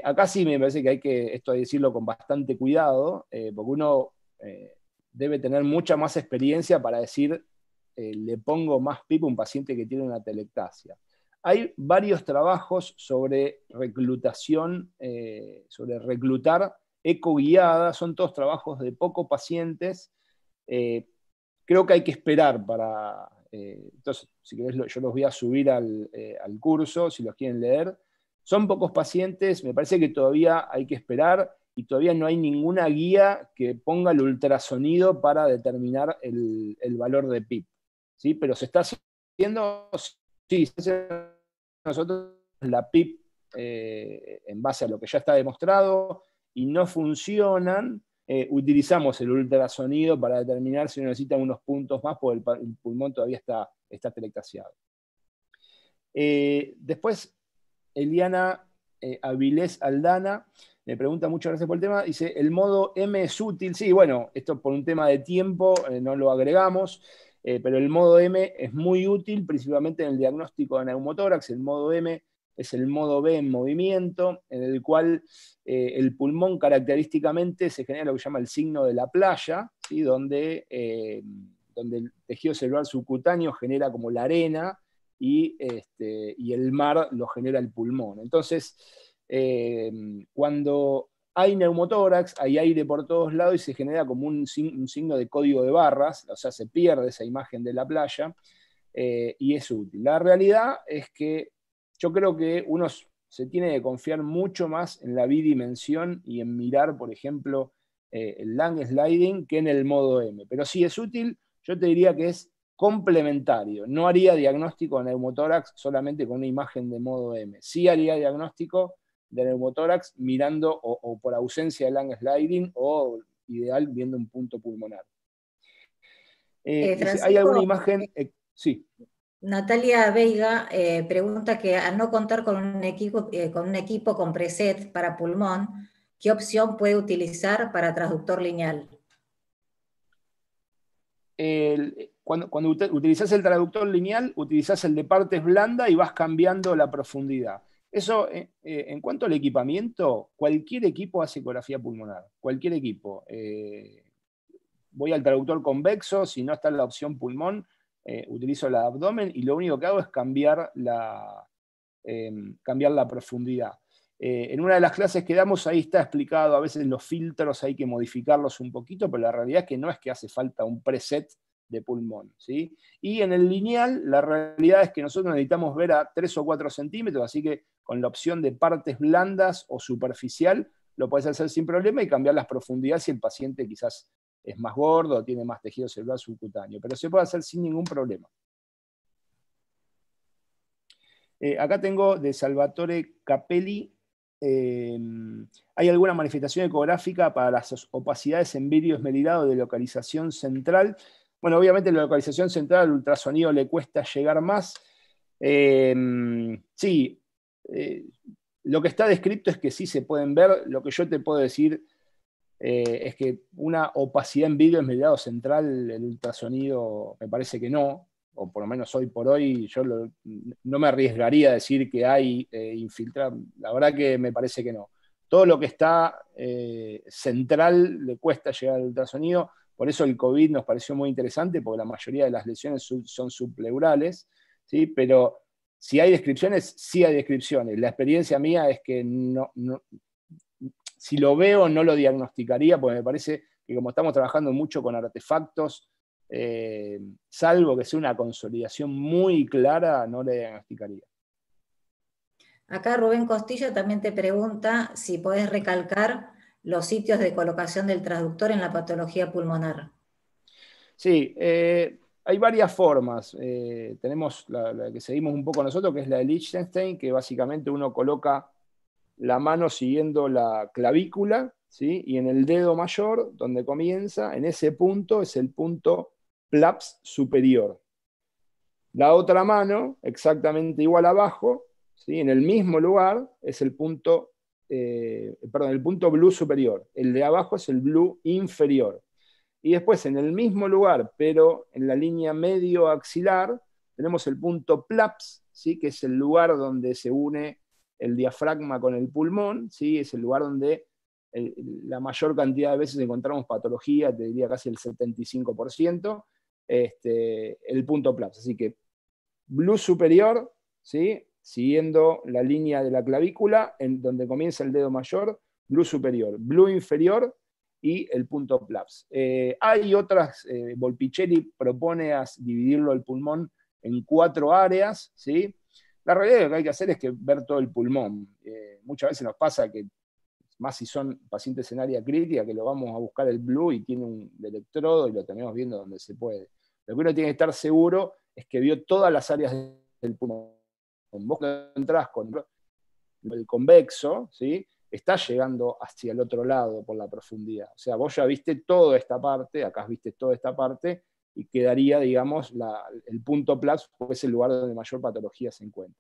Acá sí me parece que hay que esto decirlo con bastante cuidado, porque uno debe tener mucha más experiencia para decir le pongo más PIP a un paciente que tiene una atelectasia. Hay varios trabajos sobre reclutación, sobre reclutar ecoguiada, son todos trabajos de pocos pacientes. Creo que hay que esperar para... entonces, si querés, yo los voy a subir al curso, si los quieren leer. Son pocos pacientes, me parece que todavía hay que esperar y todavía no hay ninguna guía que ponga el ultrasonido para determinar el valor de PIP. ¿Sí? Pero se está haciendo, sí, nosotros la PIP en base a lo que ya está demostrado y no funcionan, utilizamos el ultrasonido para determinar si necesita unos puntos más, porque el pulmón todavía está telectasiado. Después, Eliana Avilés Aldana me pregunta, muchas gracias por el tema, dice, ¿el modo M es útil? Sí, bueno, esto por un tema de tiempo no lo agregamos, pero el modo M es muy útil, principalmente en el diagnóstico de neumotórax. El modo M es el modo B en movimiento, en el cual el pulmón característicamente se genera lo que se llama el signo de la playa, ¿sí? donde el tejido celular subcutáneo genera como la arena y el mar lo genera el pulmón. Entonces, cuando hay neumotórax, hay aire por todos lados y se genera como un signo de código de barras, o sea, se pierde esa imagen de la playa y es útil. La realidad es que yo creo que uno se tiene que confiar mucho más en la bidimensión y en mirar, por ejemplo, el lung sliding que en el modo M. Pero si es útil, yo te diría que es complementario. No haría diagnóstico de neumotórax solamente con una imagen de modo M. Sí haría diagnóstico de neumotórax mirando o por ausencia de lung sliding o ideal viendo un punto pulmonar. ¿Hay alguna imagen? Sí. Natalia Veiga pregunta que al no contar con un equipo con preset para pulmón, ¿qué opción puede utilizar para transductor lineal? Cuando utilizás el traductor lineal, utilizás el de partes blandas y vas cambiando la profundidad. Eso, en cuanto al equipamiento, cualquier equipo hace ecografía pulmonar. Cualquier equipo. Voy al traductor convexo, si no está en la opción pulmón, utilizo la abdomen y lo único que hago es cambiar la profundidad. En una de las clases que damos ahí está explicado, a veces los filtros hay que modificarlos un poquito, pero la realidad es que no es que hace falta un preset de pulmón, ¿sí? Y en el lineal, la realidad es que nosotros necesitamos ver a 3 o 4 centímetros, así que con la opción de partes blandas o superficial, lo puedes hacer sin problema y cambiar las profundidades si el paciente quizás es más gordo o tiene más tejido celular subcutáneo, pero se puede hacer sin ningún problema. Acá tengo de Salvatore Capelli. ¿Hay alguna manifestación ecográfica para las opacidades en vidrio esmerilado de localización central? Bueno, obviamente la localización central al ultrasonido le cuesta llegar más. Sí, lo que está descrito es que sí se pueden ver. Lo que yo te puedo decir es que una opacidad en vidrio esmerilado central, el ultrasonido, me parece que no, o por lo menos hoy por hoy, yo no me arriesgaría a decir que hay infiltrado. La verdad que me parece que no. Todo lo que está central le cuesta llegar al ultrasonido, por eso el COVID nos pareció muy interesante, porque la mayoría de las lesiones son subpleurales, ¿sí? Pero si hay descripciones, sí hay descripciones. La experiencia mía es que si lo veo no lo diagnosticaría, porque me parece que como estamos trabajando mucho con artefactos, salvo que sea una consolidación muy clara, no le diagnosticaría. Acá Rubén Costilla también te pregunta si podés recalcar los sitios de colocación del transductor en la patología pulmonar. Sí, hay varias formas. Tenemos la que seguimos un poco nosotros, que es la de Liechtenstein, que básicamente uno coloca la mano siguiendo la clavícula, ¿sí? Y en el dedo mayor, donde comienza, en ese punto es el punto PLAPS superior. La otra mano, exactamente igual abajo, ¿sí? En el mismo lugar, es el punto, el punto blue superior. El de abajo es el blue inferior. Y después, en el mismo lugar, pero en la línea medio axilar, tenemos el punto PLAPS, ¿sí? Que es el lugar donde se une el diafragma con el pulmón, ¿sí? Es el lugar donde la mayor cantidad de veces encontramos patología, te diría casi el 75%, el punto PLAPS. Así que blue superior, ¿sí? Siguiendo la línea de la clavícula, en donde comienza el dedo mayor, blue superior, blue inferior y el punto PLAPS. Hay otras, Volpicelli propone dividirlo el pulmón en 4 áreas, ¿sí? La realidad de lo que hay que hacer es que ver todo el pulmón. Muchas veces nos pasa que, más si son pacientes en área crítica, que lo vamos a buscar el blue y tiene un electrodo y lo tenemos viendo donde se puede. Lo que uno tiene que estar seguro es que vio todas las áreas del pulmón. Vos que entrás con el convexo, ¿sí? Está llegando hacia el otro lado por la profundidad. O sea, vos ya viste toda esta parte, acá viste toda esta parte, y quedaría, digamos, el punto PLAPS, porque es el lugar donde mayor patología se encuentra.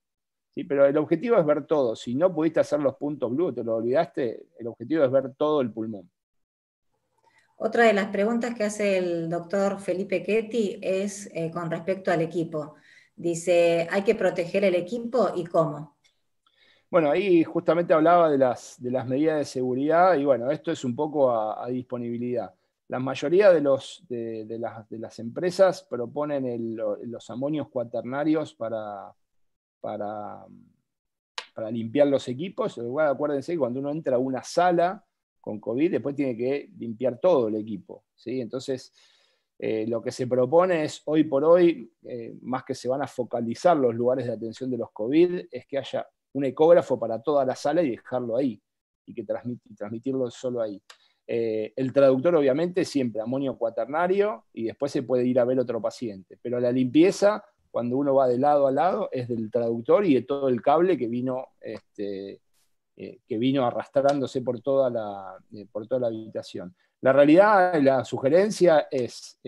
¿Sí? Pero el objetivo es ver todo. Si no pudiste hacer los puntos blue, te lo olvidaste, el objetivo es ver todo el pulmón. Otra de las preguntas que hace el doctor Felipe Ketty es con respecto al equipo. Dice, ¿hay que proteger el equipo y cómo? Bueno, ahí justamente hablaba de las medidas de seguridad y bueno, esto es un poco a disponibilidad. La mayoría de las empresas proponen los amonios cuaternarios para limpiar los equipos. Igual acuérdense que cuando uno entra a una sala con COVID, después tiene que limpiar todo el equipo, ¿sí? Entonces, lo que se propone es, hoy por hoy, más que se van a focalizar los lugares de atención de los COVID, es que haya un ecógrafo para toda la sala y dejarlo ahí, y que transmitirlo solo ahí. El traductor, obviamente, siempre amonio cuaternario, y después se puede ir a ver otro paciente, pero la limpieza, cuando uno va de lado a lado, es del traductor y de todo el cable que vino arrastrándose por toda la habitación. La realidad, la sugerencia es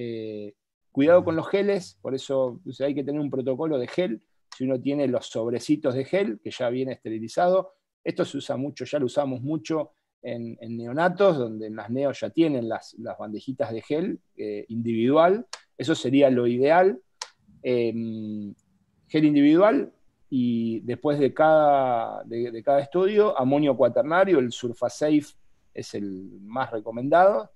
cuidado con los geles, por eso hay que tener un protocolo de gel. Si uno tiene los sobrecitos de gel, que ya viene esterilizado, esto se usa mucho, ya lo usamos mucho en neonatos, donde en las neos ya tienen las bandejitas de gel individual. Eso sería lo ideal. Gel individual, y después de cada estudio, amonio cuaternario, el Surfasafe es el más recomendado,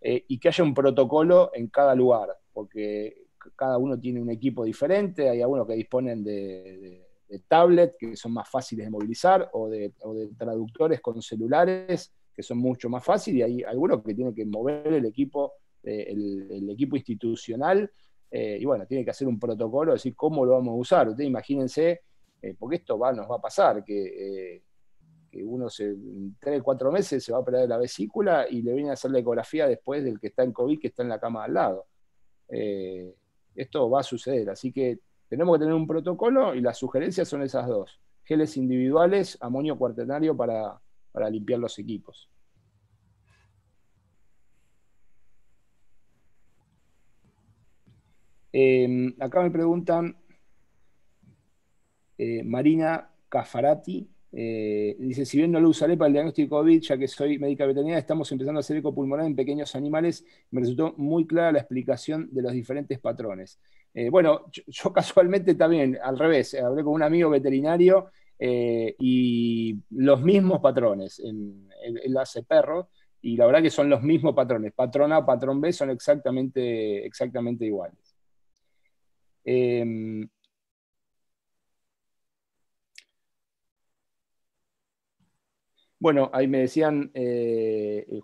y que haya un protocolo en cada lugar, porque cada uno tiene un equipo diferente. Hay algunos que disponen de tablet, que son más fáciles de movilizar, o de traductores con celulares, que son mucho más fáciles, y hay algunos que tienen que mover el equipo institucional, y bueno, tiene que hacer un protocolo, decir cómo lo vamos a usar. Ustedes imagínense, porque esto nos va a pasar, que uno en 3 o 4 meses se va a operar de la vesícula y le viene a hacer la ecografía después del que está en COVID, que está en la cama al lado. Esto va a suceder, así que tenemos que tener un protocolo, y las sugerencias son esas dos: geles individuales, amonio cuaternario para limpiar los equipos. Acá me preguntan, Marina Cafarati, dice, si bien no lo usaré para el diagnóstico COVID, ya que soy médica veterinaria, estamos empezando a hacer eco pulmonar en pequeños animales. Me resultó muy clara la explicación de los diferentes patrones. Bueno, yo casualmente también, al revés, hablé con un amigo veterinario, y los mismos patrones. Él hace perros, y la verdad que son los mismos patrones. Patrón A, patrón B son exactamente iguales. Bueno, ahí me decían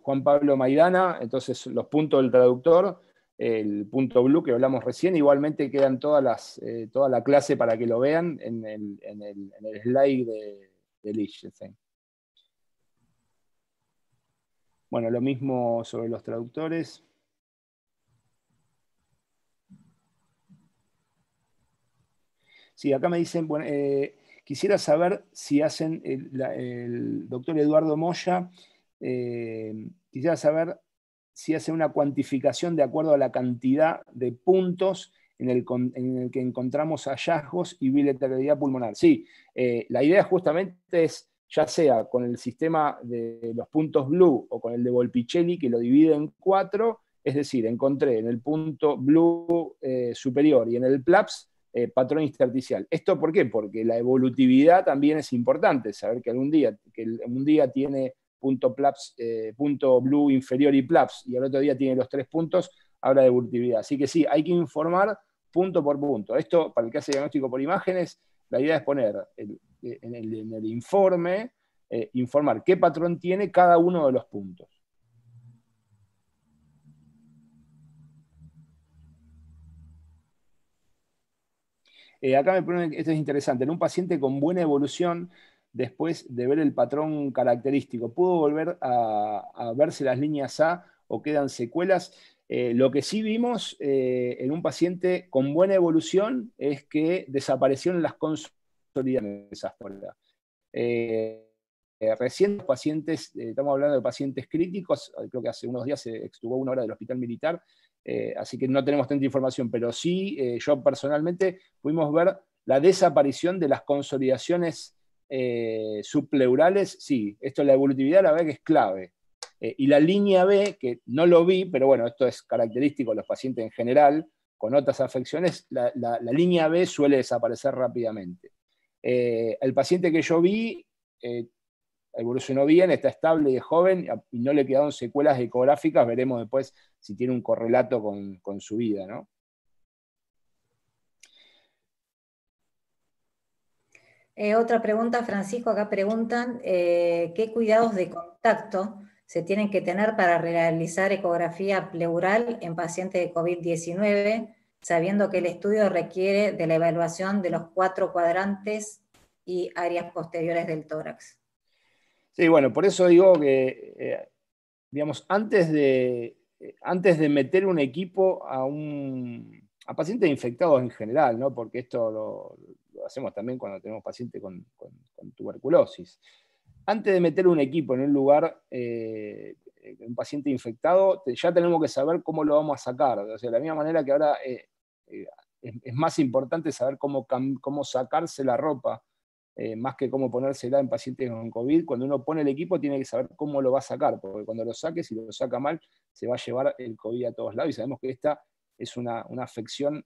Juan Pablo Maidana, entonces los puntos del traductor, el punto blue que hablamos recién, igualmente quedan toda la clase para que lo vean en el slide de Lichtenstein. Bueno, lo mismo sobre los traductores. Sí, acá me dicen, bueno, quisiera saber si hacen, el doctor Eduardo Moya, quisiera saber si hace una cuantificación de acuerdo a la cantidad de puntos en el que encontramos hallazgos y bilateralidad pulmonar. Sí, la idea justamente es, ya sea con el sistema de los puntos blue o con el de Volpicelli, que lo divide en 4, es decir, encontré en el punto blue superior y en el PLAPS patrón intersticial. ¿Esto por qué? Porque la evolutividad también es importante, saber que un día tiene punto blue inferior y PLAPS, y al otro día tiene los 3 puntos, habla de evolutividad. Así que sí, hay que informar punto por punto. Esto, para el que hace diagnóstico por imágenes, la idea es poner en el informe, informar qué patrón tiene cada uno de los puntos. Acá me ponen, esto es interesante, en un paciente con buena evolución, después de ver el patrón característico, ¿pudo volver a verse las líneas A o quedan secuelas? Lo que sí vimos en un paciente con buena evolución es que desaparecieron las consolidaciones hasta ahora. Recién los pacientes, estamos hablando de pacientes críticos, creo que hace unos días se extubó una hora del hospital militar, así que no tenemos tanta información, pero sí, yo personalmente pudimos ver la desaparición de las consolidaciones subpleurales. Sí, esto, la evolutividad, la verdad que es clave. Y la línea B, que no lo vi, pero bueno, esto es característico de los pacientes en general, con otras afecciones, la línea B suele desaparecer rápidamente. El paciente que yo vi evolucionó bien, está estable y es joven, y no le quedaron secuelas ecográficas. Veremos después si tiene un correlato con su vida, ¿no? Otra pregunta, Francisco, acá preguntan, ¿qué cuidados de contacto se tienen que tener para realizar ecografía pleural en pacientes de COVID-19, sabiendo que el estudio requiere de la evaluación de los 4 cuadrantes y áreas posteriores del tórax? Sí, bueno, por eso digo que, digamos, antes de meter un equipo a pacientes infectados en general, ¿no? Porque esto lo hacemos también cuando tenemos pacientes con tuberculosis. Antes de meter un equipo en un lugar, un paciente infectado, ya tenemos que saber cómo lo vamos a sacar. O sea, de la misma manera que ahora es más importante saber cómo sacarse la ropa, más que cómo ponérsela en pacientes con COVID. Cuando uno pone el equipo tiene que saber cómo lo va a sacar, porque cuando lo saque, si lo saca mal, se va a llevar el COVID a todos lados, y sabemos que esta es una afección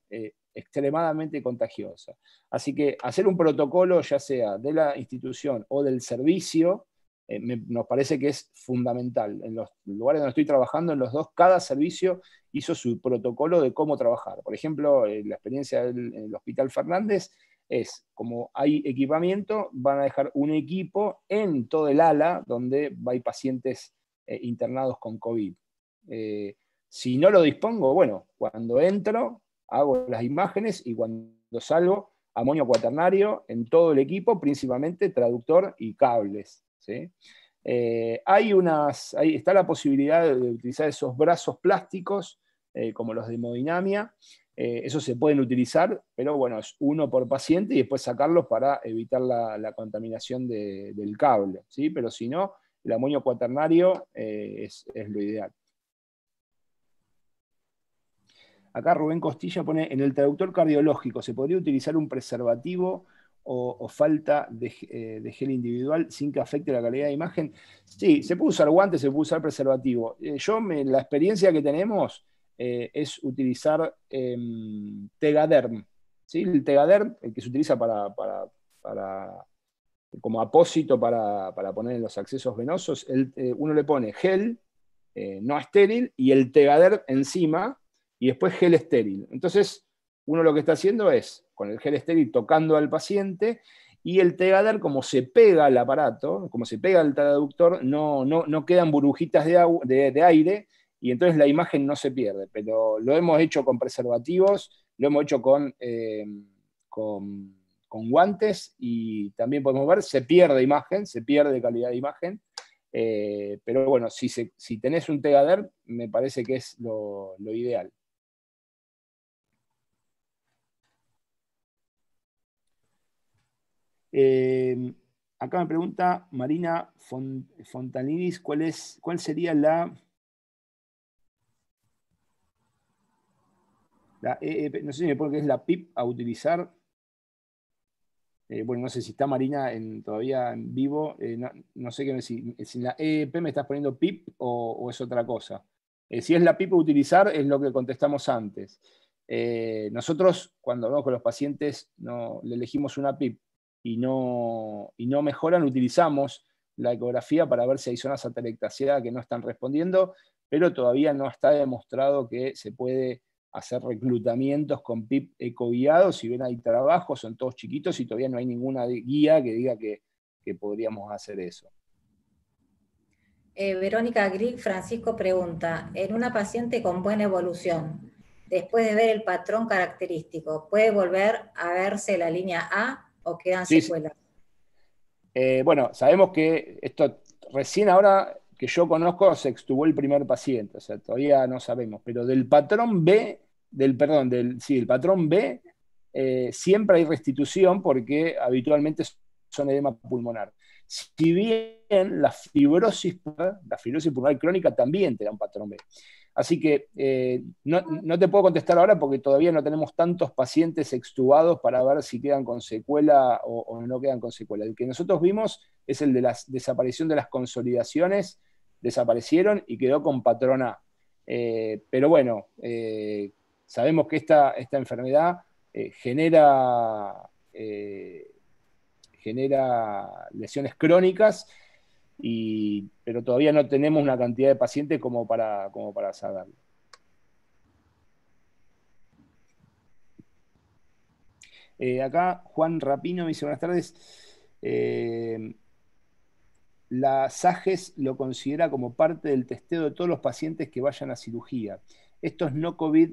extremadamente contagiosa. Así que hacer un protocolo, ya sea de la institución o del servicio, nos parece que es fundamental. En los lugares donde estoy trabajando, en los dos, cada servicio hizo su protocolo de cómo trabajar. Por ejemplo, la experiencia en el Hospital Fernández es, como hay equipamiento, van a dejar un equipo en todo el ala donde hay pacientes internados con COVID. Si no lo dispongo, bueno, cuando entro, hago las imágenes, y cuando salgo, amonio cuaternario en todo el equipo, principalmente traductor y cables, ¿sí? Ahí está la posibilidad de utilizar esos brazos plásticos, como los de hemodinamia. Esos se pueden utilizar, pero bueno, es uno por paciente, y después sacarlos para evitar la contaminación del cable, ¿sí? Pero si no, el amonio cuaternario es lo ideal. Acá Rubén Costilla pone, en el traductor cardiológico, ¿se podría utilizar un preservativo o falta de gel individual sin que afecte la calidad de imagen? Sí, se puede usar guantes, se puede usar preservativo. La experiencia que tenemos es utilizar Tegaderm, ¿sí? El Tegaderm, el que se utiliza como apósito para poner en los accesos venosos, uno le pone gel no estéril y el Tegaderm encima, y después gel estéril. Entonces, uno lo que está haciendo es, con el gel estéril, tocando al paciente, y el Tegaderm, como se pega al aparato, como se pega al traductor, no quedan burbujitas de aire, y entonces la imagen no se pierde. Pero lo hemos hecho con preservativos, lo hemos hecho con guantes, y también podemos ver, se pierde imagen, se pierde calidad de imagen. Pero bueno, si tenés un Tegaderm, me parece que es lo ideal. Acá me pregunta Marina Fontanidis, ¿cuál sería la EEP? No sé si me pone que es la PIP a utilizar. Bueno, no sé si está Marina todavía en vivo. No sé si en la EEP me estás poniendo PIP o es otra cosa. Si es la PIP a utilizar, es lo que contestamos antes. Nosotros, cuando vamos con los pacientes, le elegimos una PIP y no mejoran, utilizamos la ecografía para ver si hay zonas atelectasiadas que no están respondiendo, pero todavía no está demostrado que se puede hacer reclutamientos con PIP ecoguiados. Si ven, hay trabajos, son todos chiquitos, y todavía no hay ninguna guía que diga que podríamos hacer eso. Verónica Grill, Francisco pregunta, en una paciente con buena evolución, después de ver el patrón característico, ¿puede volver a verse la línea A o quedan secuelas? Bueno, sabemos que esto recién ahora que yo conozco se extubó el primer paciente, o sea, todavía no sabemos, pero del patrón B, del patrón B, siempre hay restitución, porque habitualmente son edema pulmonar. Si bien la fibrosis pulmonar crónica también te da un patrón B. Así que no te puedo contestar ahora porque todavía no tenemos tantos pacientes extubados para ver si quedan con secuela o no quedan con secuela. El que nosotros vimos es el de la desaparición de las consolidaciones, desaparecieron y quedó con patrón A. Pero bueno, sabemos que esta enfermedad genera lesiones crónicas, pero todavía no tenemos una cantidad de pacientes como para saberlo. Acá Juan Rapino me dice, buenas tardes. La SAGES lo considera como parte del testeo de todos los pacientes que vayan a cirugía. Esto es no COVID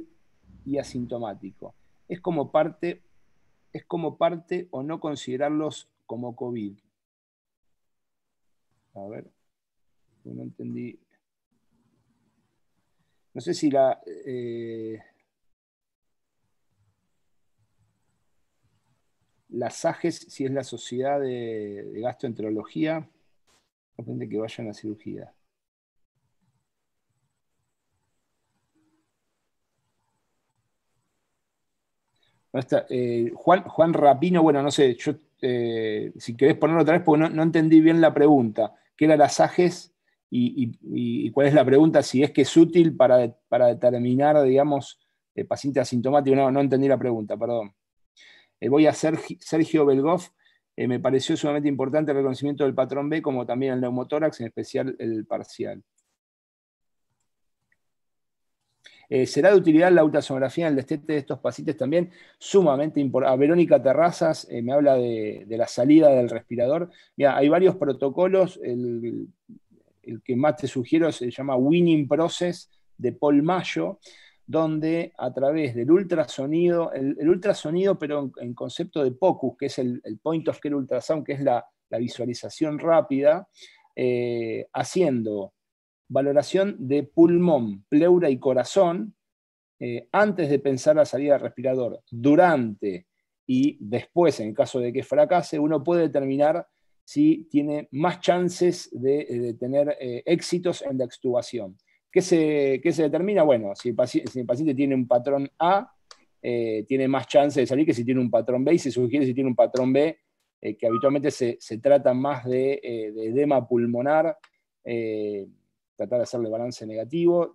y asintomático. Es como parte o no considerarlos como COVID. A ver, no entendí. No sé si la SAGES, si es la Sociedad de Gastroenterología, depende que vayan a cirugía. Juan Rapino, bueno, no sé, yo si querés ponerlo otra vez, porque no entendí bien la pregunta. ¿Qué era la SAGES y cuál es la pregunta? Si es que es útil para determinar, digamos, paciente asintomático. No entendí la pregunta, perdón. Voy a Sergio Belgoff. Me pareció sumamente importante el reconocimiento del patrón B, como también el neumotórax, en especial el parcial. ¿Será de utilidad la ultrasonografía en el destete de estos pacientes también? Sumamente importante. Verónica Terrazas me habla de la salida del respirador. Mira, hay varios protocolos. El que más te sugiero se llama Winning Process de Paul Mayo, donde a través del ultrasonido, el ultrasonido, pero en concepto de POCUS, que es el Point of Care Ultrasound, que es la visualización rápida, haciendo valoración de pulmón, pleura y corazón, antes de pensar la salida del respirador, durante y después, en el caso de que fracase, uno puede determinar si tiene más chances de tener éxitos en la extubación. ¿Qué se determina? Bueno, si el paciente tiene un patrón A, tiene más chance de salir que si tiene un patrón B, y se sugiere si tiene un patrón B, que habitualmente se trata más de edema pulmonar, tratar de hacerle balance negativo,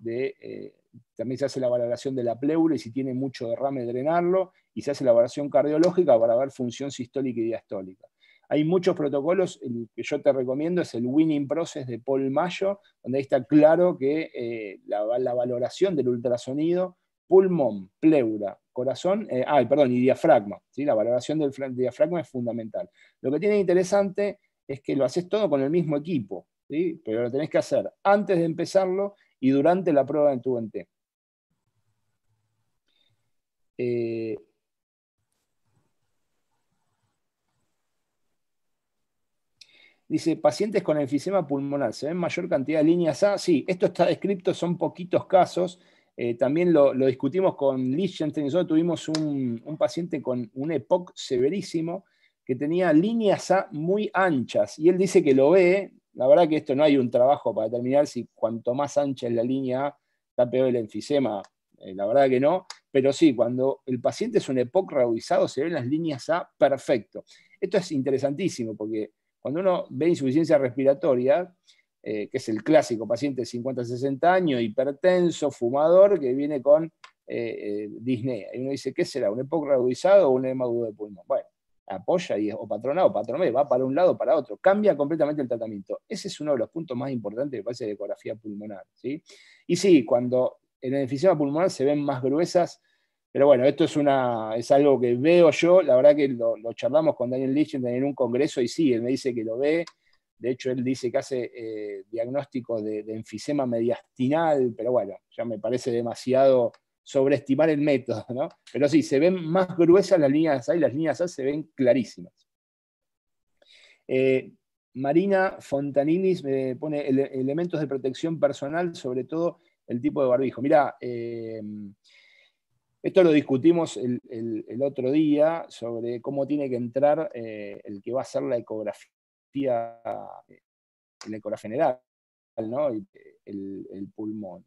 también se hace la valoración de la pleura y si tiene mucho derrame drenarlo, y se hace la valoración cardiológica para ver función sistólica y diastólica. Hay muchos protocolos, el que yo te recomiendo es el Winning Process de Paul Mayo, donde ahí está claro que la valoración del ultrasonido, pulmón, pleura, corazón, y diafragma, ¿sí? La valoración del diafragma es fundamental. Lo que tiene interesante es que lo haces todo con el mismo equipo, ¿sí? Pero lo tenés que hacer antes de empezarlo y durante la prueba en tu T. Dice, pacientes con enfisema pulmonar, ¿se ven mayor cantidad de líneas A? Sí, esto está descrito, son poquitos casos. También lo discutimos con Lichtenstein. Nosotros tuvimos un paciente con un EPOC severísimo que tenía líneas A muy anchas. Y él dice que lo ve. La verdad que esto no hay un trabajo para determinar si cuanto más ancha es la línea A, está peor el enfisema. La verdad que no. Pero sí, cuando el paciente es un EPOC rehudizado, se ven las líneas A perfecto. Esto es interesantísimo porque cuando uno ve insuficiencia respiratoria, que es el clásico paciente de 50-60 años, hipertenso, fumador, que viene con disnea. Y uno dice, ¿qué será? ¿Un EPOC rehudizado o un edema agudo de pulmón? Bueno, apoya y o patrón A o patrón B, va para un lado o para otro. Cambia completamente el tratamiento. Ese es uno de los puntos más importantes, me parece, de ecografía pulmonar, ¿sí? Y sí, cuando en el enfisema pulmonar se ven más gruesas. Pero bueno, esto es algo que veo yo, la verdad que lo charlamos con Daniel Lichtenstein en un congreso y sí, él me dice que lo ve. De hecho, él dice que hace diagnóstico de enfisema mediastinal, pero bueno, ya me parece demasiado sobreestimar el método, ¿no? Pero sí, se ven más gruesas las líneas A y las líneas A se ven clarísimas. Marina Fontanilis me pone elementos de protección personal, sobre todo el tipo de barbijo. Mirá, Esto lo discutimos el otro día sobre cómo tiene que entrar el que va a hacer la ecografía, la ecografía general, ¿no? El pulmón.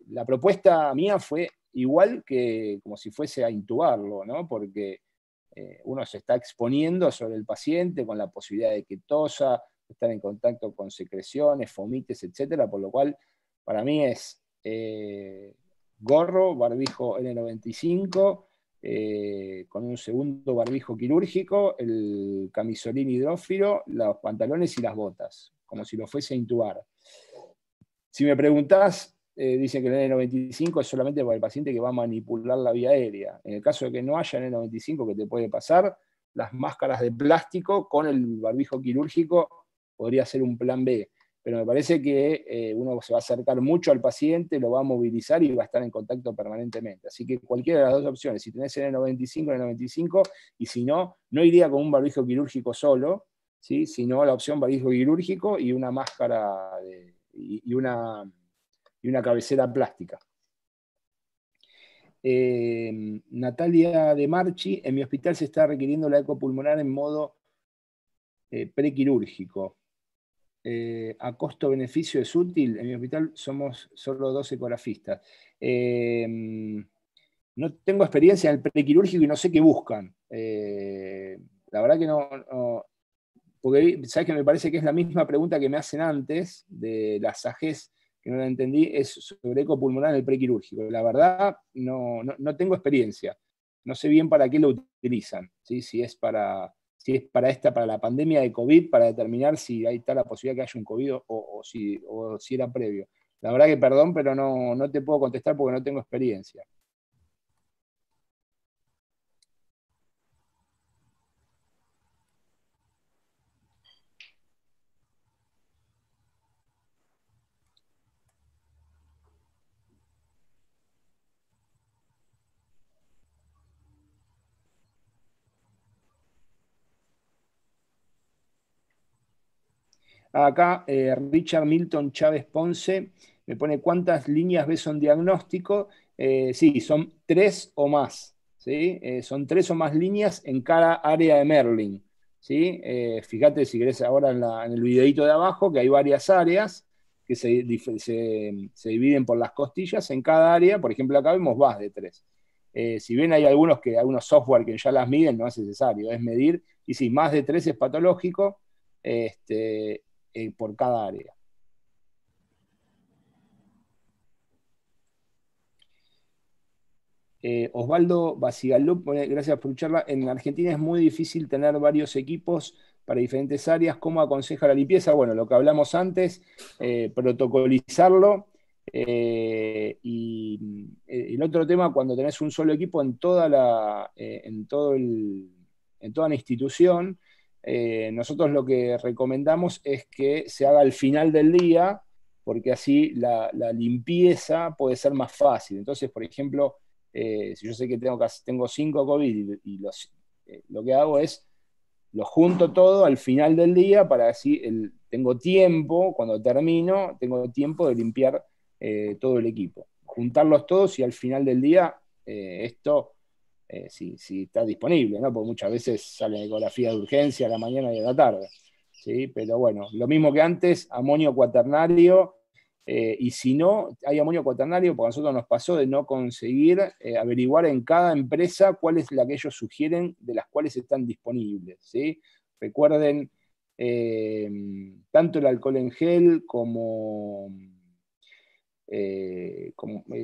La propuesta mía fue igual que como si fuese a intubarlo, ¿no? Porque uno se está exponiendo sobre el paciente con la posibilidad de que tosa, estar en contacto con secreciones, fomites, etcétera, por lo cual para mí es gorro, barbijo N95, con un segundo barbijo quirúrgico, el camisolín hidrófilo, los pantalones y las botas, como si lo fuese a intubar. Si me preguntás, dicen que el N95 es solamente para el paciente que va a manipular la vía aérea. En el caso de que no haya N95, que te puede pasar, las máscaras de plástico con el barbijo quirúrgico podría ser un plan B. Pero me parece que uno se va a acercar mucho al paciente, lo va a movilizar y va a estar en contacto permanentemente. Así que cualquiera de las dos opciones, si tenés N95, N95, y si no, no iría con un barbijo quirúrgico solo, ¿sí? Sino la opción barbijo quirúrgico y una máscara y una cabecera plástica. Natalia de Marchi, en mi hospital se está requiriendo la ecopulmonar en modo prequirúrgico. ¿A costo-beneficio es útil? En mi hospital somos solo 2 ecografistas. No tengo experiencia en el prequirúrgico y no sé qué buscan. La verdad que no, porque sabes que me parece que es la misma pregunta que me hacen antes de las AGES, que no la entendí, es sobre ecopulmonar en el prequirúrgico. La verdad, no tengo experiencia. No sé bien para qué lo utilizan, ¿sí? Si es para la pandemia de COVID, para determinar si ahí está la posibilidad que haya un COVID o si era previo. La verdad que perdón, pero no te puedo contestar porque no tengo experiencia. Acá Richard Milton Chávez Ponce me pone cuántas líneas ves son diagnóstico. Sí, son 3 o más. ¿Sí? Son 3 o más líneas en cada área de Merlin. ¿Sí? Fíjate si querés ahora en el videito de abajo que hay varias áreas que se dividen por las costillas. En cada área, por ejemplo, acá vemos más de 3. Si bien hay algunos software que ya las miden, no es necesario, es medir. Y sí, más de 3 es patológico. Por cada área. Osvaldo Basigalup, gracias por charla. En Argentina es muy difícil tener varios equipos para diferentes áreas. ¿Cómo aconseja la limpieza? Bueno, lo que hablamos antes, protocolizarlo. Y el otro tema, cuando tenés un solo equipo en toda la institución, nosotros lo que recomendamos es que se haga al final del día, porque así la limpieza puede ser más fácil. Entonces, por ejemplo, si yo sé que tengo 5 COVID y lo que hago es lo junto todo al final del día para así tengo tiempo, cuando termino, tengo tiempo de limpiar todo el equipo. Juntarlos todos y al final del día esto si está disponible, ¿no? Porque muchas veces sale ecografía de urgencia a la mañana y a la tarde. ¿Sí? Pero bueno, lo mismo que antes, amonio cuaternario, y si no hay amonio cuaternario, porque a nosotros nos pasó de no conseguir averiguar en cada empresa cuál es la que ellos sugieren de las cuales están disponibles. ¿Sí? Recuerden, tanto el alcohol en gel como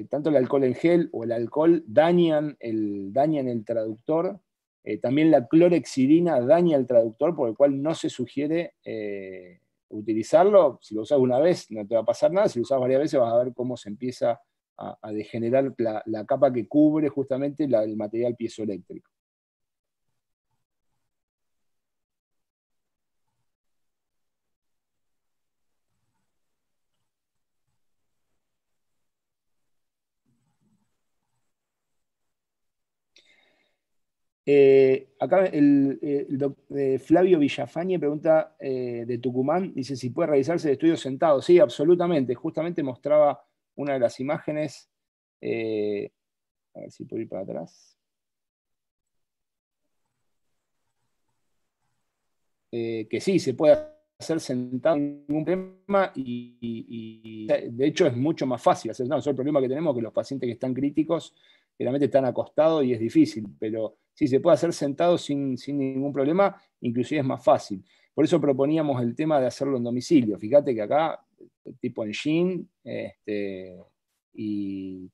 tanto el alcohol en gel o el alcohol dañan el traductor. También la clorexidina daña el traductor, por el cual no se sugiere utilizarlo. Si lo usas una vez no te va a pasar nada, si lo usas varias veces vas a ver cómo se empieza a degenerar la capa que cubre justamente el material piezoeléctrico. Acá Flavio Villafañe pregunta de Tucumán, dice si puede realizarse el estudio sentado. Sí, absolutamente. Justamente mostraba una de las imágenes A ver si puedo ir para atrás. Que sí, se puede hacer sentado sin ningún problema y de hecho es mucho más fácil hacer sentado. El problema que tenemos es que los pacientes que están críticos generalmente están acostados y es difícil, pero sí se puede hacer sentado sin ningún problema, inclusive es más fácil. Por eso proponíamos el tema de hacerlo en domicilio. Fíjate que acá, tipo en Jean, y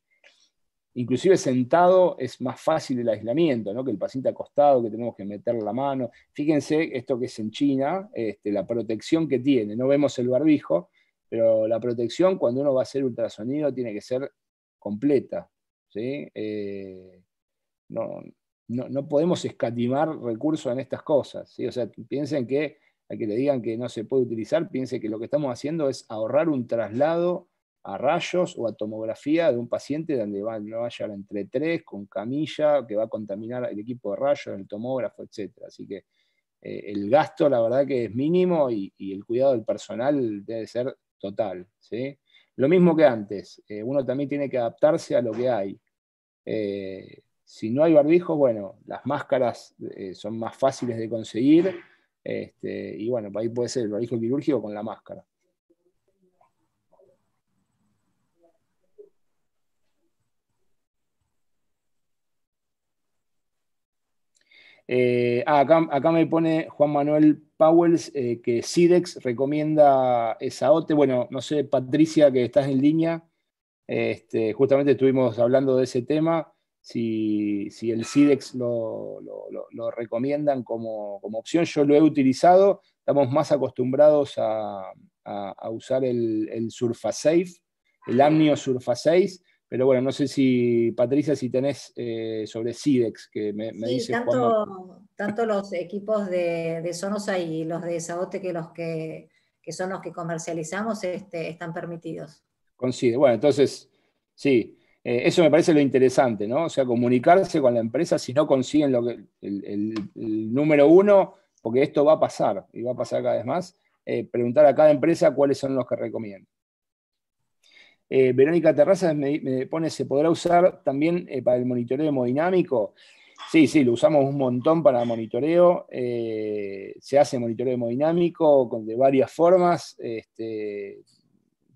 inclusive sentado es más fácil el aislamiento, ¿no? Que el paciente acostado, que tenemos que meter la mano. Fíjense esto que es en China, la protección que tiene. No vemos el barbijo, pero la protección cuando uno va a hacer ultrasonido tiene que ser completa, ¿sí? No podemos escatimar recursos en estas cosas, ¿sí? O sea, piensen que, a que le digan que no se puede utilizar, piensen que lo que estamos haciendo es ahorrar un traslado a rayos o a tomografía de un paciente donde no va a llevar entre 3, con camilla, que va a contaminar el equipo de rayos, el tomógrafo, etc. Así que el gasto, la verdad que es mínimo y el cuidado del personal debe ser total, ¿sí? Lo mismo que antes, uno también tiene que adaptarse a lo que hay. Si no hay barbijo, bueno, las máscaras son más fáciles de conseguir, y bueno, ahí puede ser el barbijo quirúrgico con la máscara. Acá me pone Juan Manuel Powells que SIDEX recomienda esa OTE. Bueno, no sé, Patricia, que estás en línea, justamente estuvimos hablando de ese tema, si el SIDEX lo recomiendan como opción. Yo lo he utilizado, estamos más acostumbrados a usar el Surfasafe, el Amnio Surfasafe, pero bueno, no sé si, Patricia, si tenés sobre SIDEX, que me Sí, dice Juan. tanto los equipos de Sonosa y los de Saote que son los que comercializamos están permitidos. Coincide. Bueno, entonces, sí, eso me parece lo interesante, ¿no? O sea, comunicarse con la empresa si no consiguen el número uno, porque esto va a pasar, y va a pasar cada vez más, preguntar a cada empresa cuáles son los que recomiendan. Verónica Terrazas me pone, ¿se podrá usar también para el monitoreo hemodinámico? Sí, lo usamos un montón para monitoreo. Se hace monitoreo hemodinámico de varias formas.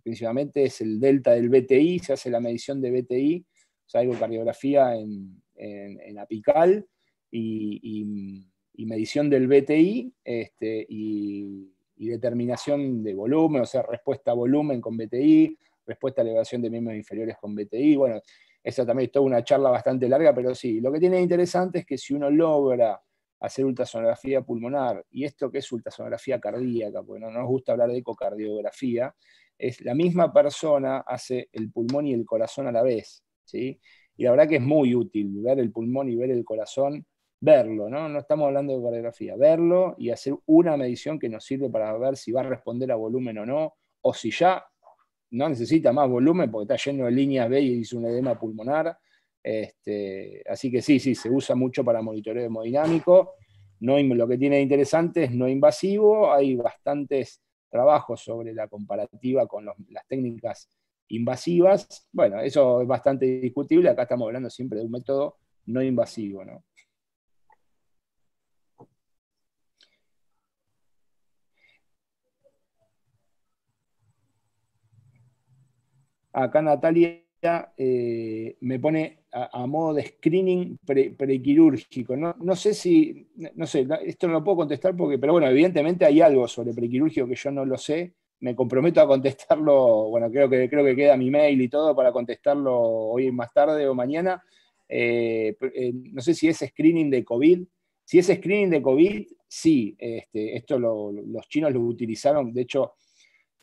Principalmente es el delta del BTI, se hace la medición de BTI, o sea, ecocardiografía en apical y medición del BTI y determinación de volumen, o sea, respuesta a volumen con BTI, respuesta a elevación de miembros inferiores con BTI. Bueno, esa también es toda una charla bastante larga, pero sí, lo que tiene interesante es que si uno logra hacer ultrasonografía pulmonar, y esto que es ultrasonografía cardíaca, porque no nos gusta hablar de ecocardiografía, es la misma persona hace el pulmón y el corazón a la vez, ¿sí? Y la verdad que es muy útil ver el pulmón y ver el corazón, verlo, ¿no? No estamos hablando de cardiografía, verlo y hacer una medición que nos sirve para ver si va a responder a volumen o no, o si ya no necesita más volumen porque está lleno de líneas B y hizo un edema pulmonar. Así que sí, se usa mucho para monitoreo hemodinámico. Lo que tiene de interesante es no invasivo, hay bastantes trabajos sobre la comparativa con las técnicas invasivas. Bueno, eso es bastante discutible, acá estamos hablando siempre de un método no invasivo, ¿no? Acá Natalia me pone a modo de screening prequirúrgico. No sé si, no sé, esto no lo puedo contestar porque, pero bueno, evidentemente hay algo sobre prequirúrgico que yo no lo sé. Me comprometo a contestarlo, bueno, creo que queda mi mail y todo para contestarlo hoy más tarde o mañana. No sé si es screening de COVID. Si es screening de COVID, sí, esto los chinos lo utilizaron, de hecho,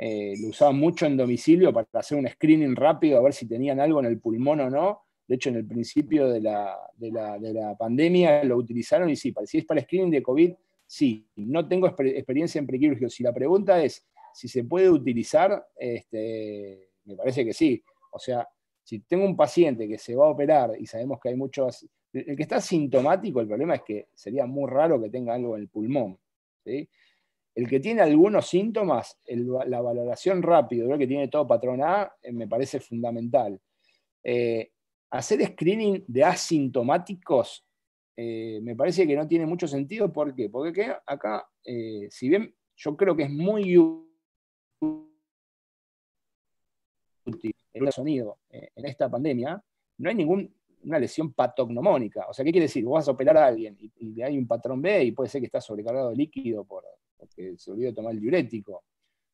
lo usaban mucho en domicilio para hacer un screening rápido, a ver si tenían algo en el pulmón o no. De hecho, en el principio de la pandemia lo utilizaron y sí, si es para screening de COVID, sí. No tengo experiencia en prequirúrgico. Si la pregunta es si se puede utilizar, me parece que sí. O sea, si tengo un paciente que se va a operar y sabemos que hay muchos... El que está sintomático, el problema es que sería muy raro que tenga algo en el pulmón, ¿sí? El que tiene algunos síntomas, la valoración rápida, que tiene todo patrón A, me parece fundamental. hacer screening de asintomáticos me parece que no tiene mucho sentido. ¿Por qué? Porque acá, si bien yo creo que es muy útil el ultrasonido en esta pandemia, no hay ninguna lesión patognomónica. O sea, ¿qué quiere decir? Vos vas a operar a alguien y hay un patrón B y puede ser que está sobrecargado de líquido porque se olvidó de tomar el diurético.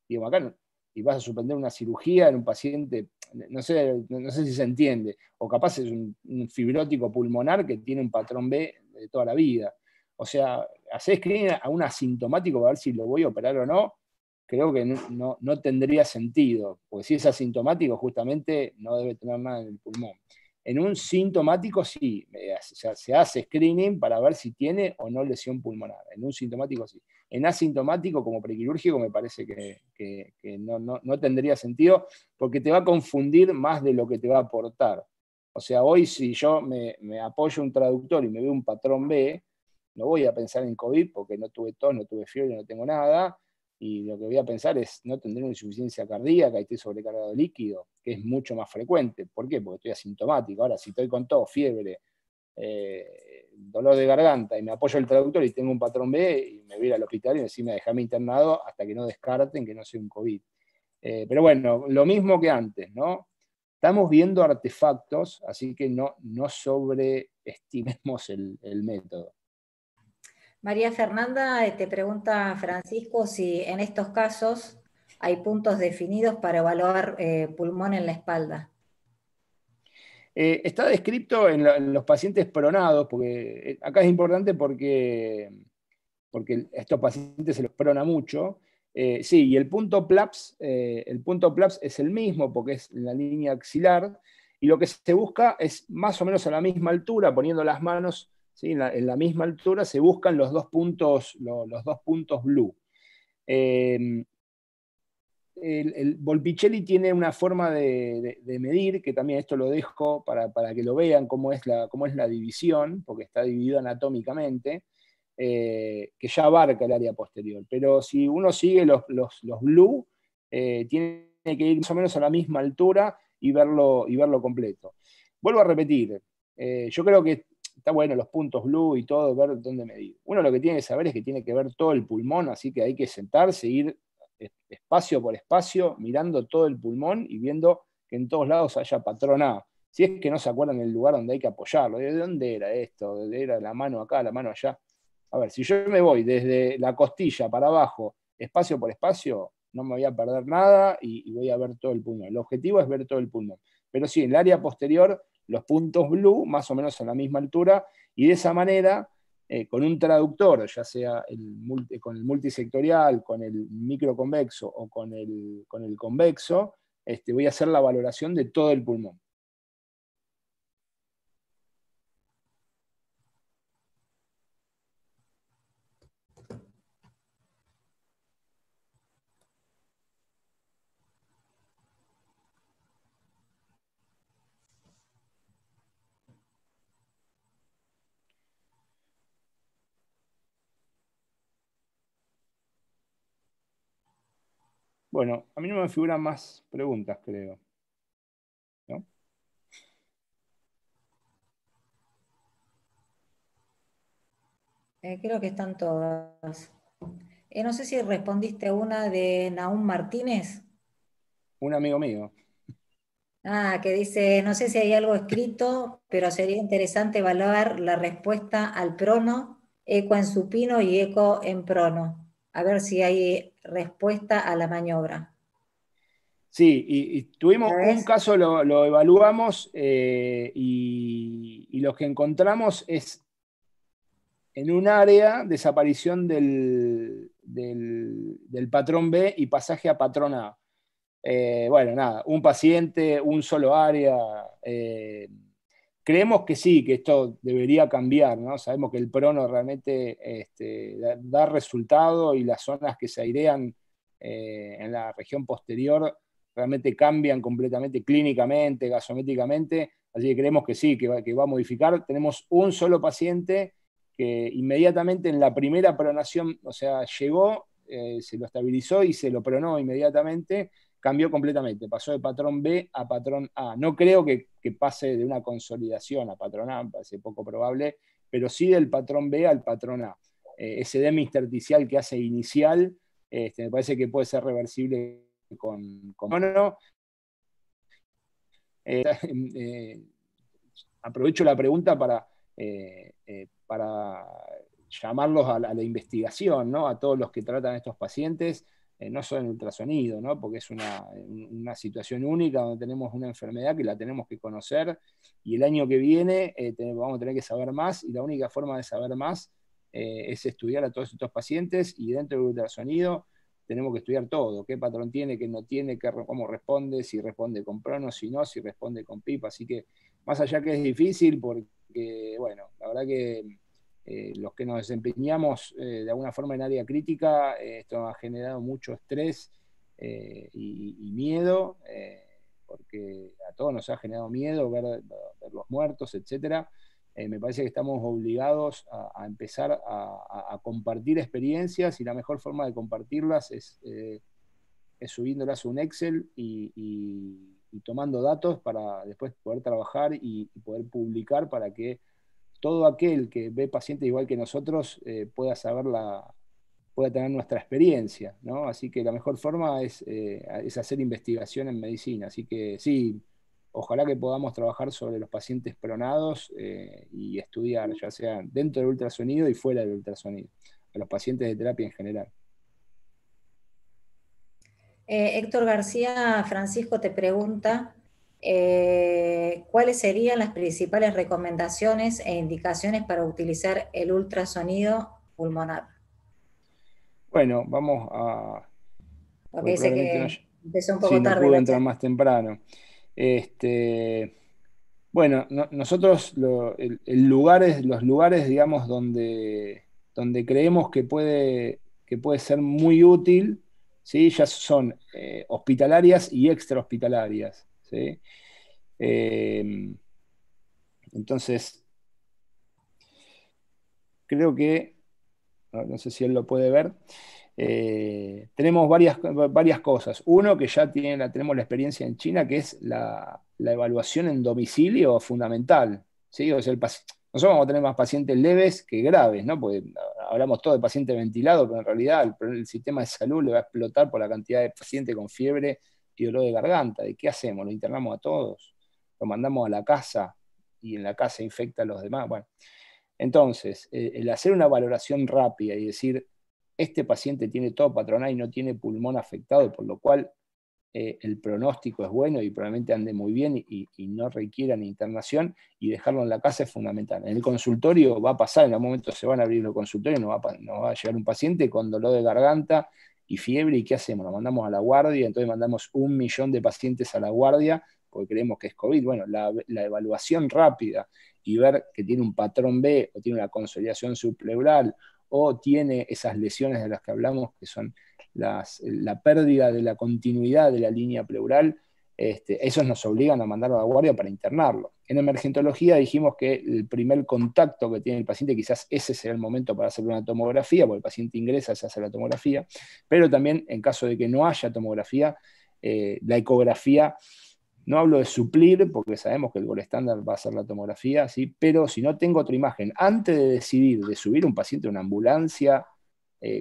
Digo, acá y vas a suspender una cirugía en un paciente, no sé si se entiende, o capaz es un fibrótico pulmonar que tiene un patrón B de toda la vida. O sea, hacer screening a un asintomático para ver si lo voy a operar o no, creo que no tendría sentido, porque si es asintomático justamente no debe tener nada en el pulmón. En un sintomático sí, se hace screening para ver si tiene o no lesión pulmonar. En un sintomático sí. En asintomático, como prequirúrgico, me parece que no tendría sentido, porque te va a confundir más de lo que te va a aportar. O sea, hoy si yo me apoyo un traductor y me veo un patrón B, no voy a pensar en COVID porque no tuve tos, no tuve fiebre, no tengo nada, y lo que voy a pensar es no tendré una insuficiencia cardíaca y estoy sobrecargado de líquido, que es mucho más frecuente. ¿Por qué? Porque estoy asintomático. Ahora, si estoy con tos, fiebre, dolor de garganta y me apoyo el traductor y tengo un patrón B y me voy al hospital y encima dejarme internado hasta que no descarten que no sea un COVID. Pero bueno, lo mismo que antes, ¿no? Estamos viendo artefactos, así que no sobreestimemos el método. María Fernanda te pregunta, Francisco, si en estos casos hay puntos definidos para evaluar pulmón en la espalda. Está descrito en los pacientes pronados, porque acá es importante porque estos pacientes se los prona mucho. Sí, y el punto PLAPS es el mismo porque es la línea axilar, y lo que se busca es más o menos a la misma altura, poniendo las manos, ¿sí? en la misma altura, se buscan los dos puntos blue. El Volpicelli tiene una forma de medir, que también esto lo dejo para que lo vean cómo es la división, porque está dividido anatómicamente, que ya abarca el área posterior. Pero si uno sigue los blue, tiene que ir más o menos a la misma altura y verlo completo. Vuelvo a repetir, yo creo que está bueno los puntos blue y todo, ver dónde medir. Uno lo que tiene que saber es que tiene que ver todo el pulmón, así que hay que sentarse, ir espacio por espacio, mirando todo el pulmón y viendo que en todos lados haya patrón A. Si es que no se acuerdan el lugar donde hay que apoyarlo, ¿de dónde era esto? ¿Era la mano acá, la mano allá? A ver, si yo me voy desde la costilla para abajo, espacio por espacio, no me voy a perder nada y voy a ver todo el pulmón. El objetivo es ver todo el pulmón. Pero sí, en el área posterior, los puntos blue, más o menos a la misma altura, y de esa manera con un traductor, ya sea con el multisectorial, con el microconvexo o con el convexo, voy a hacer la valoración de todo el pulmón. Bueno, a mí no me figuran más preguntas, creo. ¿No? Creo que están todas. No sé si respondiste una de Naúm Martínez. Un amigo mío. Que dice, no sé si hay algo escrito, pero sería interesante evaluar la respuesta al prono, eco en supino y eco en prono. A ver si hay respuesta a la maniobra. Sí, y tuvimos un ¿Sabes? caso, lo evaluamos y lo que encontramos es en un área desaparición del patrón B y pasaje a patrón A. Bueno, nada, un paciente, un solo área. Creemos que sí, que esto debería cambiar, ¿no? Sabemos que el prono realmente da resultado y las zonas que se airean en la región posterior realmente cambian completamente clínicamente, gasométricamente, así que creemos que sí, que va a modificar. Tenemos un solo paciente que inmediatamente en la primera pronación, o sea, llegó, se lo estabilizó y se lo pronó inmediatamente, cambió completamente, pasó de patrón B a patrón A. No creo que pase de una consolidación a patrón A, me parece poco probable, pero sí del patrón B al patrón A. Ese edema intersticial que hace inicial, me parece que puede ser reversible con mono. Aprovecho la pregunta para llamarlos a la investigación, ¿no? A todos los que tratan a estos pacientes, no solo en ultrasonido, ¿no? Porque es una situación única donde tenemos una enfermedad que la tenemos que conocer, y el año que viene vamos a tener que saber más, y la única forma de saber más es estudiar a todos estos pacientes, y dentro del ultrasonido tenemos que estudiar todo: qué patrón tiene, qué no tiene, cómo responde, si responde con prono, si no, si responde con PIP. Así que, más allá que es difícil, porque, bueno, la verdad que los que nos desempeñamos de alguna forma en área crítica, esto ha generado mucho estrés y miedo, porque a todos nos ha generado miedo ver los muertos, etc. Me parece que estamos obligados a empezar a compartir experiencias, y la mejor forma de compartirlas es subiéndolas a un Excel y tomando datos para después poder trabajar y poder publicar, para que todo aquel que ve pacientes igual que nosotros pueda tener nuestra experiencia, ¿no? Así que la mejor forma es hacer investigación en medicina. Así que sí, ojalá que podamos trabajar sobre los pacientes pronados y estudiar, ya sea dentro del ultrasonido y fuera del ultrasonido, a los pacientes de terapia en general. Héctor García Francisco te pregunta, ¿cuáles serían las principales recomendaciones e indicaciones para utilizar el ultrasonido pulmonar? Bueno, vamos a... Porque dice que empezó un poco sí, tarde. no pudo entrar más temprano. Bueno, nosotros los lugares, digamos, donde creemos que puede ser muy útil, ¿sí? Ya son hospitalarias y extrahospitalarias, ¿sí? Entonces, creo que, no sé si él lo puede ver, tenemos varias cosas. Uno, que ya tenemos la experiencia en China, que es la evaluación en domicilio fundamental, ¿sí? O sea, nosotros vamos a tener más pacientes leves que graves, ¿no? Porque hablamos todo de pacientes ventilados, pero en realidad el sistema de salud le va a explotar por la cantidad de pacientes con fiebre y dolor de garganta. ¿De qué hacemos? ¿Lo internamos a todos? ¿Lo mandamos a la casa y en la casa infecta a los demás? Bueno, entonces, el hacer una valoración rápida y decir, este paciente tiene todo patrón A y no tiene pulmón afectado, por lo cual el pronóstico es bueno y probablemente ande muy bien y no requieran internación, y dejarlo en la casa es fundamental. En el consultorio va a pasar, en algún momento se van a abrir los consultorios, nos va a llegar un paciente con dolor de garganta y fiebre, ¿y qué hacemos? Lo mandamos a la guardia, entonces mandamos 1 millón de pacientes a la guardia porque creemos que es COVID. Bueno, la evaluación rápida y ver que tiene un patrón B, o tiene una consolidación subpleural, o tiene esas lesiones de las que hablamos, que son la pérdida de la continuidad de la línea pleural, esos nos obligan a mandarlo a la guardia para internarlo. En emergentología dijimos que el primer contacto que tiene el paciente, quizás ese sea el momento para hacer una tomografía, porque el paciente ingresa, se hace la tomografía, pero también en caso de que no haya tomografía, la ecografía, no hablo de suplir, porque sabemos que el gol estándar va a ser la tomografía, ¿sí? Pero si no tengo otra imagen, antes de decidir de subir un paciente a una ambulancia,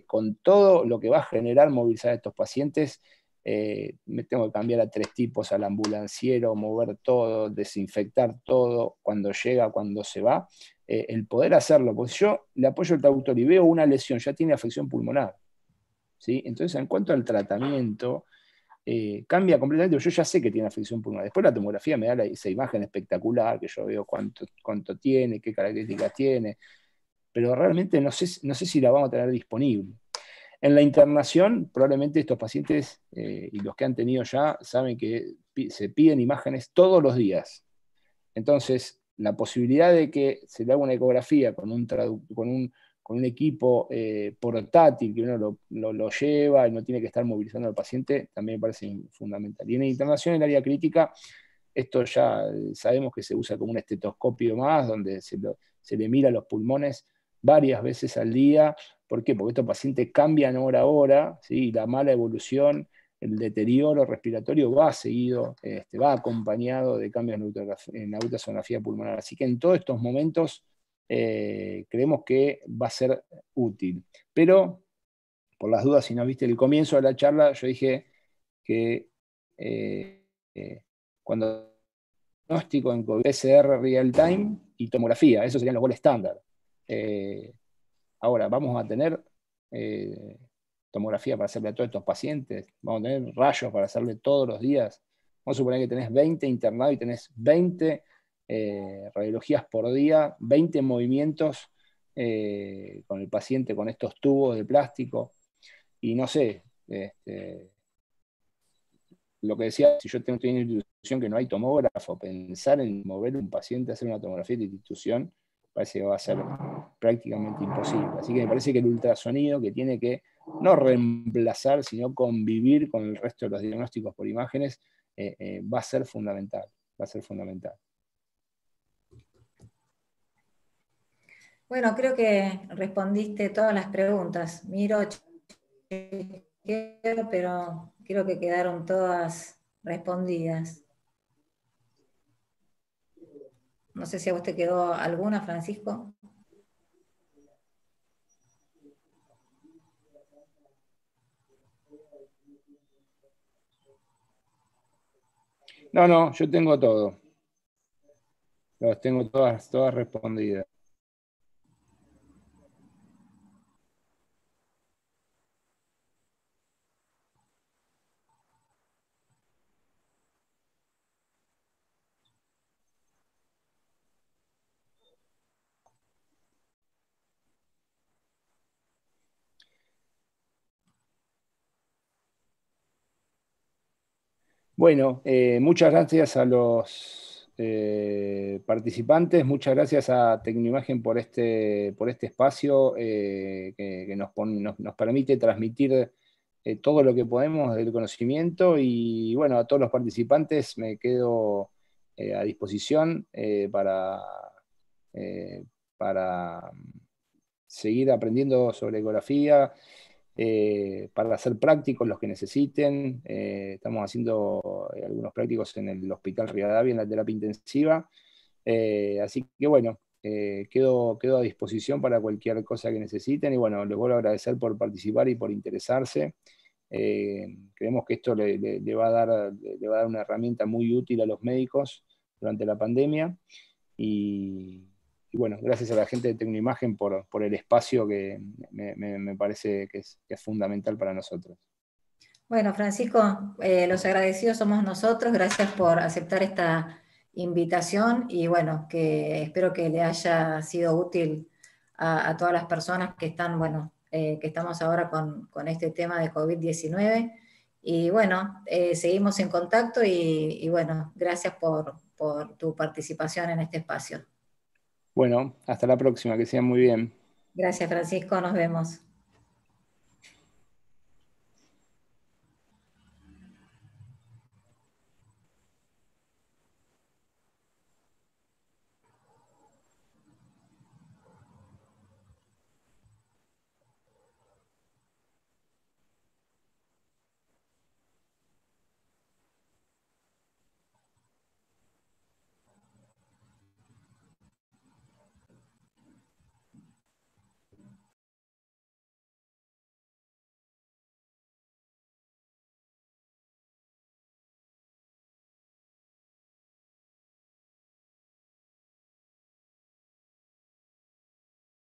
con todo lo que va a generar movilizar a estos pacientes, me tengo que cambiar a 3 tipos: al ambulanciero, mover todo, desinfectar todo, cuando llega, cuando se va, el poder hacerlo, porque si yo le apoyo el traductor y veo una lesión, ya tiene afección pulmonar, ¿sí? Entonces, en cuanto al tratamiento, cambia completamente. Yo ya sé que tiene afección pulmonar. Después la tomografía me da esa imagen espectacular, que yo veo cuánto tiene, qué características tiene, pero realmente no sé si la vamos a tener disponible. En la internación, probablemente estos pacientes, y los que han tenido ya, saben que se piden imágenes todos los días. Entonces, la posibilidad de que se le haga una ecografía con un equipo portátil, que uno lo lleva y no tiene que estar movilizando al paciente, también me parece fundamental. Y en la internación, en el área crítica, esto ya sabemos que se usa como un estetoscopio más, donde se le mira los pulmones varias veces al día. ¿Por qué? Porque estos pacientes cambian hora a hora, ¿sí? Y la mala evolución el deterioro respiratorio va seguido, va acompañado de cambios en la ultrasonografía pulmonar. Así que en todos estos momentos creemos que va a ser útil. Pero, por las dudas, si no viste el comienzo de la charla, yo dije que cuando diagnóstico en COVID, PCR real time y tomografía, esos serían los gold estándar. Ahora, vamos a tener tomografía para hacerle a todos estos pacientes, vamos a tener rayos para hacerle todos los días. Vamos a suponer que tenés 20 internados y tenés 20 radiologías por día, 20 movimientos con el paciente con estos tubos de plástico. Y no sé, lo que decía, si yo tengo una institución que no hay tomógrafo, pensar en mover un paciente a hacer una tomografía de institución parece que va a ser prácticamente imposible. Así que me parece que el ultrasonido, que tiene que no reemplazar, sino convivir con el resto de los diagnósticos por imágenes, va a ser fundamental. Va a ser fundamental. Bueno, creo que respondiste todas las preguntas. Miro, pero creo que quedaron todas respondidas. No sé si a vos te quedó alguna, Francisco. No, yo tengo todo. Las tengo todas respondidas. Bueno, muchas gracias a los participantes, muchas gracias a Tecnoimagen por este espacio que nos permite transmitir todo lo que podemos del conocimiento, y bueno, a todos los participantes me quedo a disposición para seguir aprendiendo sobre ecografía. Para hacer prácticos los que necesiten. Estamos haciendo algunos prácticos en el Hospital Rivadavia en la terapia intensiva. Así que bueno, quedo a disposición para cualquier cosa que necesiten, y bueno, les vuelvo a agradecer por participar y por interesarse. Creemos que esto le va a dar una herramienta muy útil a los médicos durante la pandemia, y bueno, gracias a la gente de Tecnoimagen por el espacio que me parece que es fundamental para nosotros. Bueno, Francisco, los agradecidos somos nosotros. Gracias por aceptar esta invitación, y bueno, que espero que le haya sido útil a todas las personas que están, bueno, que estamos ahora con este tema de COVID-19. Y bueno, seguimos en contacto, y bueno, gracias por tu participación en este espacio. Bueno, hasta la próxima, que sean muy bien. Gracias, Francisco, nos vemos.